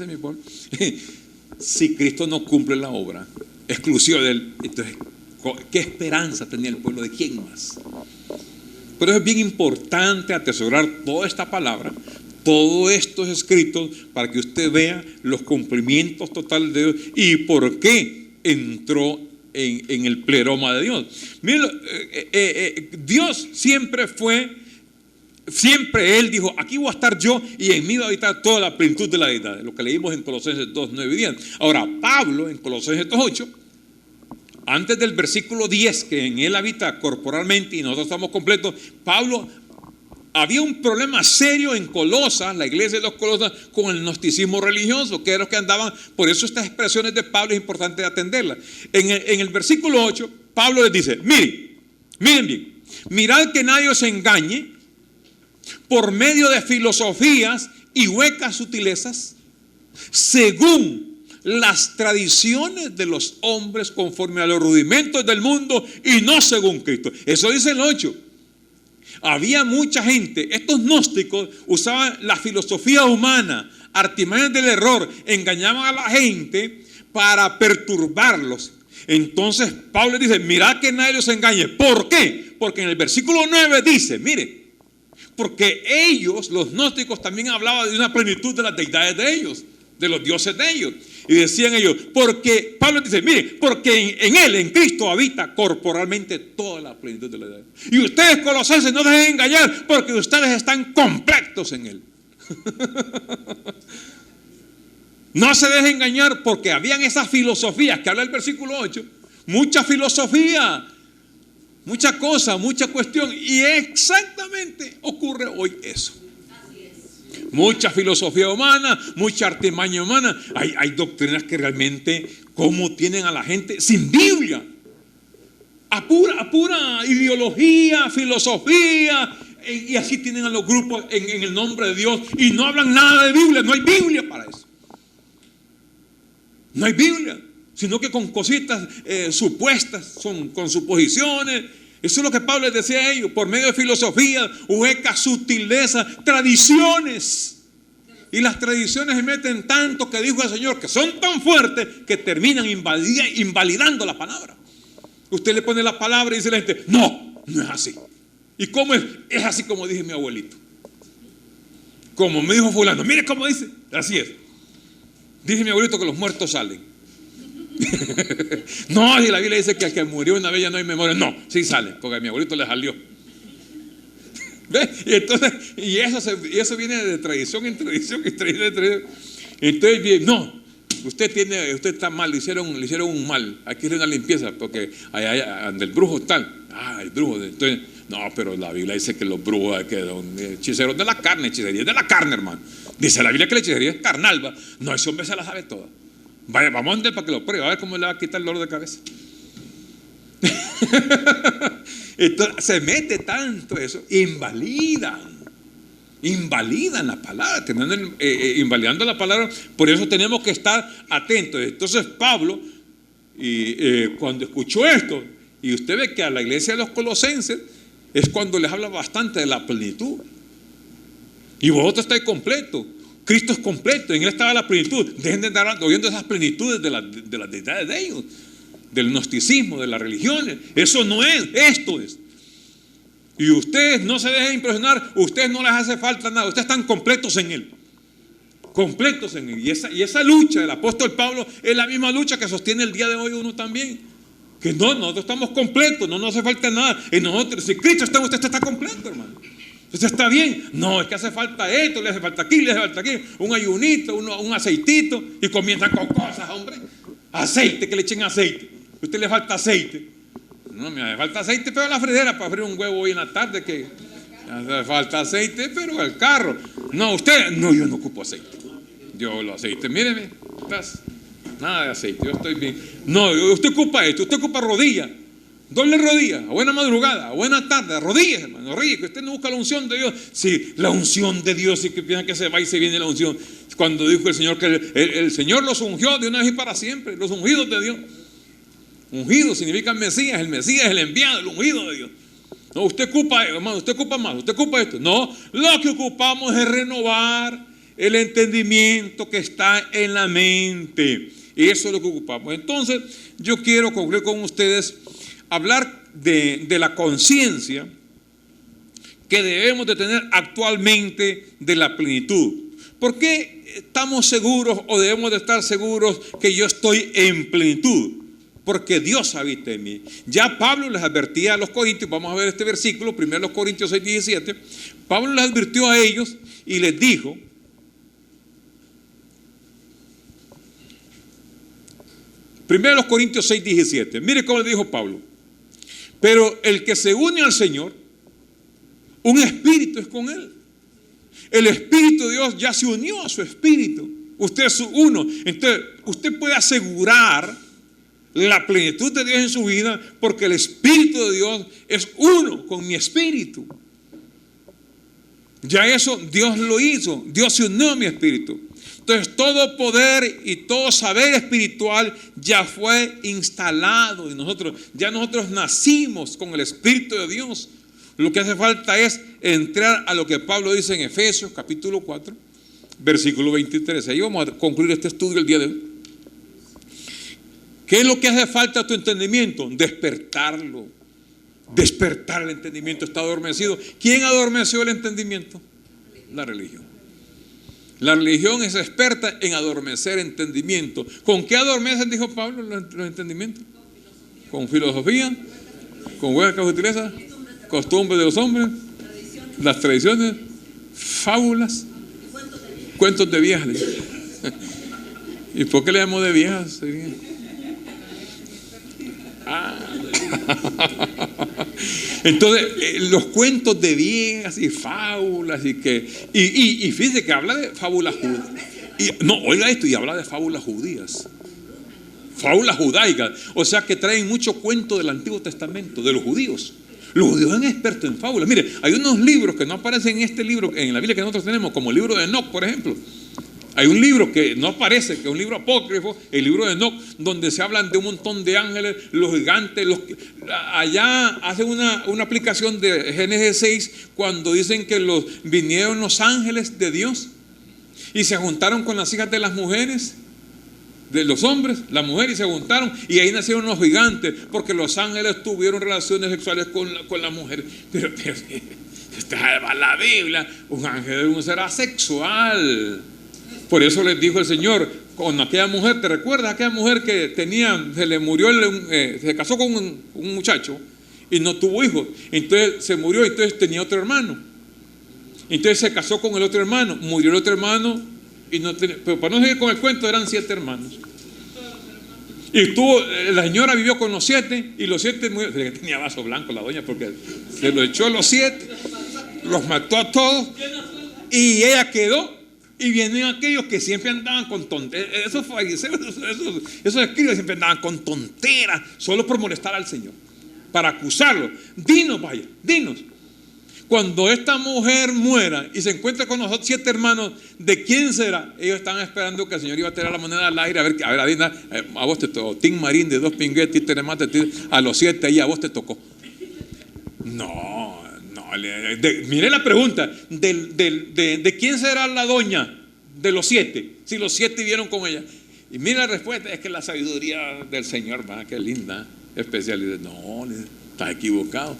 mi pueblo. Si Cristo no cumple la obra exclusiva de Él, entonces, ¿qué esperanza tenía el pueblo? ¿De quién más? Por eso es bien importante atesorar toda esta palabra, todos estos escritos, para que usted vea los cumplimientos totales de Dios y por qué entró en el pleroma de Dios. Miren, Dios siempre Él dijo, aquí voy a estar yo y en mí va a habitar toda la plenitud de la deidad, lo que leímos en Colosenses 2:9 y 10. Ahora, Pablo en Colosenses 2:8, antes del versículo 10, que en Él habita corporalmente y nosotros estamos completos, Pablo, había un problema serio en Colosas, la iglesia de los Colosas, con el gnosticismo religioso, que era los que andaban. Por eso estas expresiones de Pablo es importante atenderlas. En el versículo 8, Pablo les dice, miren bien, mirad que nadie os engañe por medio de filosofías y huecas sutilezas, según las tradiciones de los hombres, conforme a los rudimentos del mundo y no según Cristo. Eso dice el 8. Había mucha gente, estos gnósticos usaban la filosofía humana, artimañas del error, engañaban a la gente para perturbarlos. Entonces Pablo dice, mirad que nadie los engañe. ¿Por qué? Porque en el versículo 9 dice, mire, porque ellos, los gnósticos, también hablaban de una plenitud de las deidades de ellos, de los dioses de ellos. Y decían ellos, porque Pablo dice, mire, porque en Él, en Cristo, habita corporalmente toda la plenitud de la deidad. Y ustedes, colosenses, no dejen engañar, porque ustedes están completos en Él. No se dejen engañar, porque habían esas filosofías que habla el versículo 8, mucha filosofía, mucha cosa, mucha cuestión, y exactamente ocurre hoy eso. mucha filosofía humana, mucha artimaña humana. Hay doctrinas que realmente, ¿cómo tienen a la gente sin Biblia? A pura ideología, filosofía, y así tienen a los grupos en el nombre de Dios y no hablan nada de Biblia. No hay Biblia para eso. No hay Biblia, sino que con cositas supuestas, con suposiciones. Eso es lo que Pablo les decía a ellos, por medio de filosofía, huecas, sutileza, tradiciones. Y las tradiciones se meten tanto que dijo el Señor, que son tan fuertes que terminan invalidando la palabra. Usted le pone la palabra y dice a la gente, no es así. ¿Y cómo es? Es así como dije mi abuelito. Como me dijo fulano, mire cómo dice, así es. Dije mi abuelito que los muertos salen. No, y la Biblia dice que al que murió una vez ya no hay memoria. No, sí sale, porque a mi abuelito le salió. ¿Ves? Y eso viene de tradición en tradición, en tradición. Entonces, no, usted está mal, le hicieron un mal. Hay que hacer una limpieza, porque allá el brujo está. El brujo. Entonces, no, pero la Biblia dice que los brujos, que son hechiceros de la carne, hechicería de la carne, hermano. Dice la Biblia que la hechicería es carnal, ¿va? No, ese hombre se la sabe toda. Vaya, vamos a andar para que lo pruebe, a ver cómo le va a quitar el dolor de cabeza. Entonces, se mete tanto eso, invalidan la palabra, invalidando la palabra. Por eso tenemos que estar atentos. Entonces Pablo, cuando escuchó esto, y usted ve que a la iglesia de los colosenses es cuando les habla bastante de la plenitud. Y vosotros estáis completos. Cristo es completo, en Él estaba la plenitud. Dejen de andar oyendo esas plenitudes de las deidades de ellos, del gnosticismo, de las religiones. Eso no es, esto es. Y ustedes no se dejen impresionar, ustedes no les hace falta nada, ustedes están completos en Él. Completos en Él. Y esa lucha del apóstol Pablo es la misma lucha que sostiene el día de hoy uno también. Que nosotros estamos completos, no nos hace falta nada. Y nosotros, si Cristo está en usted está completo, hermano. Entonces está bien. No, es que hace falta esto, le hace falta aquí, le hace falta aquí. Un ayunito, un aceitito. Y comienzan con cosas, hombre. Aceite, que le echen aceite. A usted le falta aceite. No, me hace falta aceite, pero a la fridera para freír un huevo hoy en la tarde. Que hace falta aceite, pero al carro. No, usted, no, yo no ocupo aceite. Yo lo aceite, míreme. Nada de aceite, yo estoy bien. No, usted ocupa esto, usted ocupa rodilla. Doble rodilla, a buena madrugada, a buena tarde, a rodillas, hermano, rodillas, que usted no busca la unción de Dios. Sí, la unción de Dios, y que piensa que se va y se viene la unción. Cuando dijo el Señor que el Señor los ungió de una vez y para siempre, los ungidos de Dios. Ungido significa el Mesías, el enviado, el ungido de Dios. No, usted ocupa, hermano, usted ocupa más, usted ocupa esto. No, lo que ocupamos es renovar el entendimiento que está en la mente. Eso es lo que ocupamos. Entonces, yo quiero concluir con ustedes, hablar de la conciencia que debemos de tener actualmente de la plenitud. ¿Por qué estamos seguros o debemos de estar seguros que yo estoy en plenitud? Porque Dios habita en mí. Ya Pablo les advertía a los corintios, vamos a ver este versículo, 1 Corintios 6:17. Pablo les advirtió a ellos y les dijo, 1 Corintios 6:17, mire cómo le dijo Pablo. Pero el que se une al Señor, un espíritu es con Él. El Espíritu de Dios ya se unió a su espíritu. Usted es uno. Entonces, usted puede asegurar la plenitud de Dios en su vida porque el Espíritu de Dios es uno con mi espíritu. Ya eso Dios lo hizo. Dios se unió a mi espíritu. Entonces todo poder y todo saber espiritual ya fue instalado en nosotros. Ya nosotros nacimos con el Espíritu de Dios. Lo que hace falta es entrar a lo que Pablo dice en Efesios capítulo 4, versículo 23. Ahí vamos a concluir este estudio el día de hoy. ¿Qué es lo que hace falta a tu entendimiento? Despertarlo. Despertar el entendimiento. Está adormecido. ¿Quién adormeció el entendimiento? La religión. La religión es experta en adormecer entendimiento. ¿Con qué adormecen, dijo Pablo, los entendimientos? Con filosofía, con huecas sutilezas, costumbres de los hombres, las tradiciones, fábulas, cuentos de viejas. ¿Y por qué le llamo de viejas? Entonces, los cuentos de viejas y fábulas y fíjese que habla de fábulas judías. No, oiga esto, y habla de fábulas judías. Fábulas judaicas. O sea que traen mucho cuento del Antiguo Testamento, de los judíos. Los judíos son expertos en fábulas. Mire, hay unos libros que no aparecen en este libro, en la Biblia que nosotros tenemos, como el libro de Enoc, por ejemplo. Hay un libro que no aparece, que es un libro apócrifo, el libro de Enoc, donde se hablan de un montón de ángeles, los gigantes. Allá hacen una aplicación de Génesis 6, cuando dicen que vinieron los ángeles de Dios y se juntaron con las hijas de las mujeres, de los hombres, las mujeres, y se juntaron, y ahí nacieron los gigantes, porque los ángeles tuvieron relaciones sexuales con la mujer. Pero esta es la Biblia, un ángel es un ser asexual. Por eso les dijo el Señor con aquella mujer, ¿te recuerdas? Aquella mujer que se le murió, se casó con un muchacho y no tuvo hijos, entonces se murió, entonces tenía otro hermano, entonces se casó con el otro hermano, murió el otro hermano y no tenía, pero para no seguir con el cuento, eran 7 hermanos. Y la señora vivió con los 7 y los 7 murieron. Tenía vaso blanco la doña porque se lo echó a los 7, los mató a todos y ella quedó. Y vienen aquellos que siempre andaban con tonteras. Esos fariseos, esos escribas siempre andaban con tonteras, solo por molestar al Señor, para acusarlo. Dinos, vaya, dinos. Cuando esta mujer muera y se encuentre con los 7 hermanos, ¿de quién será? Ellos estaban esperando que el Señor iba a tirar la moneda al aire. A vos te tocó. Tim Marín de 2 pinguetes, a los 7 ahí a vos te tocó. No. Mire la pregunta, ¿de quién será la doña de los 7? Si los 7 vivieron con ella. Y mire la respuesta, es que la sabiduría del Señor, va, qué linda, especial. No, estás equivocado.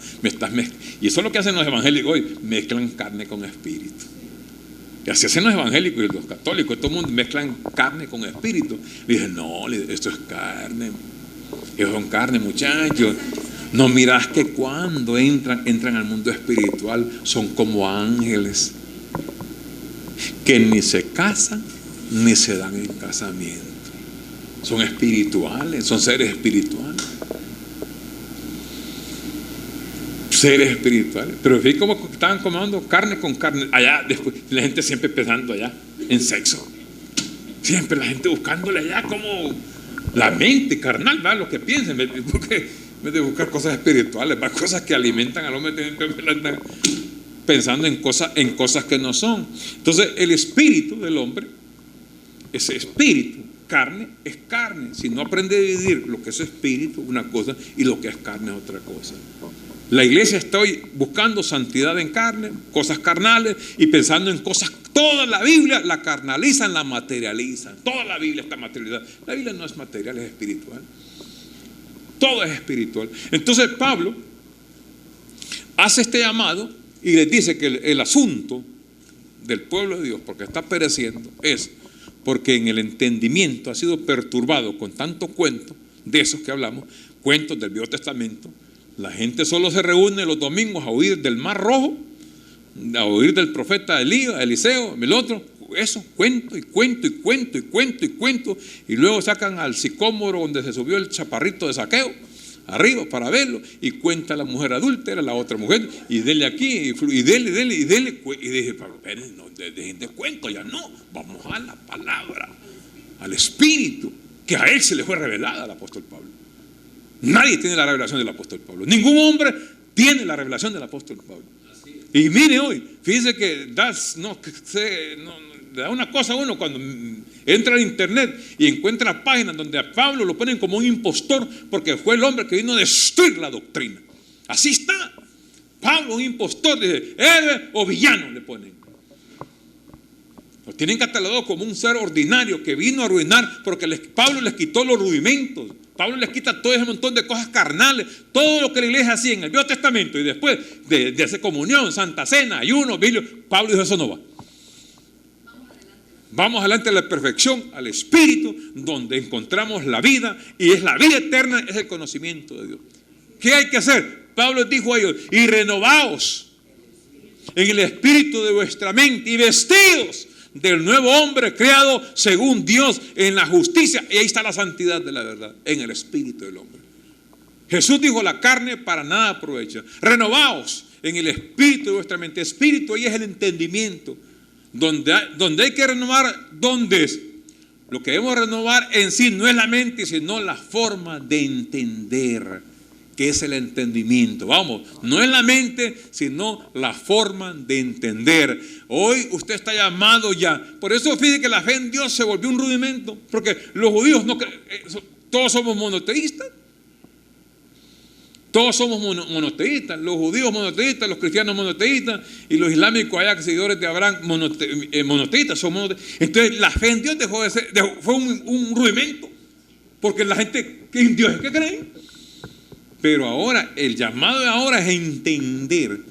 Y eso es lo que hacen los evangélicos hoy, mezclan carne con espíritu. Y así hacen los evangélicos y los católicos, todo el mundo mezclan carne con espíritu. Y dicen, no, esto es carne. Ellos son carne, muchachos. No mirás que cuando entran al mundo espiritual son como ángeles que ni se casan ni se dan en casamiento. Son espirituales, son seres espirituales. Seres espirituales. Pero fíjate cómo estaban comiendo carne con carne. Allá, después, la gente siempre pensando allá en sexo. Siempre la gente buscándole allá como la mente carnal, ¿va? Lo que piensen. Porque en vez de buscar cosas espirituales, cosas que alimentan al hombre, pensando en cosas que no son. Entonces el espíritu del hombre, ese espíritu, carne, es carne. Si no aprende a dividir lo que es espíritu, una cosa, y lo que es carne es otra cosa. La iglesia está hoy buscando santidad en carne, cosas carnales, y pensando en cosas. Toda la Biblia la carnalizan, la materializan. Toda la Biblia está materializada. La Biblia no es material, es espiritual. Todo es espiritual. Entonces Pablo hace este llamado y les dice que el asunto del pueblo de Dios, porque está pereciendo, es porque en el entendimiento ha sido perturbado con tanto cuento de esos que hablamos, cuentos del Viejo Testamento. La gente solo se reúne los domingos a oír del Mar Rojo, a oír del profeta Eliseo, el otro. Eso, cuento, y luego sacan al sicómoro donde se subió el chaparrito de Zaqueo, arriba para verlo, y cuenta la mujer adúltera, la otra mujer, y dele aquí, y dele, y dije, Pablo, no, dejen de cuento, ya no, vamos a la palabra, al espíritu, que a él se le fue revelada al apóstol Pablo. Nadie tiene la revelación del apóstol Pablo, ningún hombre tiene la revelación del apóstol Pablo. Y mire hoy, fíjese que le da una cosa a uno cuando entra al internet y encuentra páginas donde a Pablo lo ponen como un impostor porque fue el hombre que vino a destruir la doctrina. Así está. Pablo, un impostor, dice, héroe o villano le ponen. Lo tienen catalogado como un ser ordinario que vino a arruinar porque Pablo les quitó los rudimentos. Pablo les quita todo ese montón de cosas carnales, todo lo que la iglesia hacía en el Viejo Testamento y después de hacer comunión, Santa Cena, ayuno, Biblia. Pablo dijo, eso no va. Vamos adelante a la perfección, al Espíritu, donde encontramos la vida, y es la vida eterna, es el conocimiento de Dios. ¿Qué hay que hacer? Pablo dijo a ellos, y renovaos en el espíritu de vuestra mente, y vestidos del nuevo hombre creado según Dios en la justicia. Y ahí está la santidad de la verdad, en el espíritu del hombre. Jesús dijo: la carne para nada aprovecha. Renovaos en el espíritu de vuestra mente. Espíritu ahí es el entendimiento. Donde hay que renovar, ¿dónde es? Lo que debemos renovar en sí no es la mente, sino la forma de entender, que es el entendimiento. Vamos, no es la mente, sino la forma de entender. Hoy usted está llamado ya. Por eso fíjate que la fe en Dios se volvió un rudimento, porque los judíos no todos somos monoteístas. Todos somos monoteístas, los judíos monoteístas, los cristianos monoteístas y los islámicos allá, seguidores de Abraham, monoteístas, son monoteístas. Entonces la fe en Dios dejó de ser, fue un rudimento, porque la gente que en Dios es que cree. Pero ahora, el llamado de ahora es entender,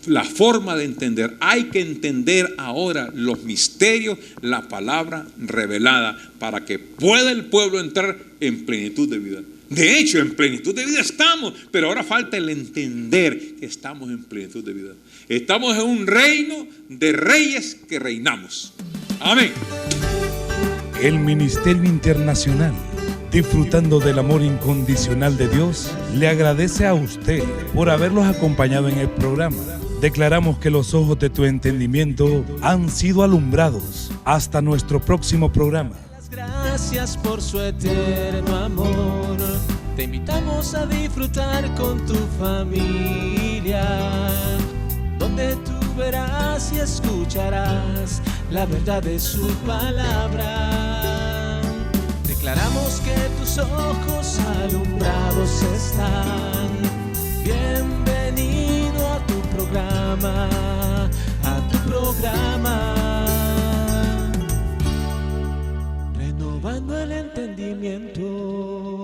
la forma de entender. Hay que entender ahora los misterios, la palabra revelada, para que pueda el pueblo entrar en plenitud de vida. De hecho, en plenitud de vida estamos, pero ahora falta el entender que estamos en plenitud de vida. Estamos en un reino de reyes que reinamos. Amén. El Ministerio Internacional, disfrutando del amor incondicional de Dios, le agradece a usted por haberlos acompañado en el programa. Declaramos que los ojos de tu entendimiento han sido alumbrados. Hasta nuestro próximo programa. Gracias por su eterno amor. Te invitamos a disfrutar con tu familia, donde tú verás y escucharás la verdad de su palabra. Declaramos que tus ojos alumbrados están. Bienvenido a tu programa, renovando el entendimiento.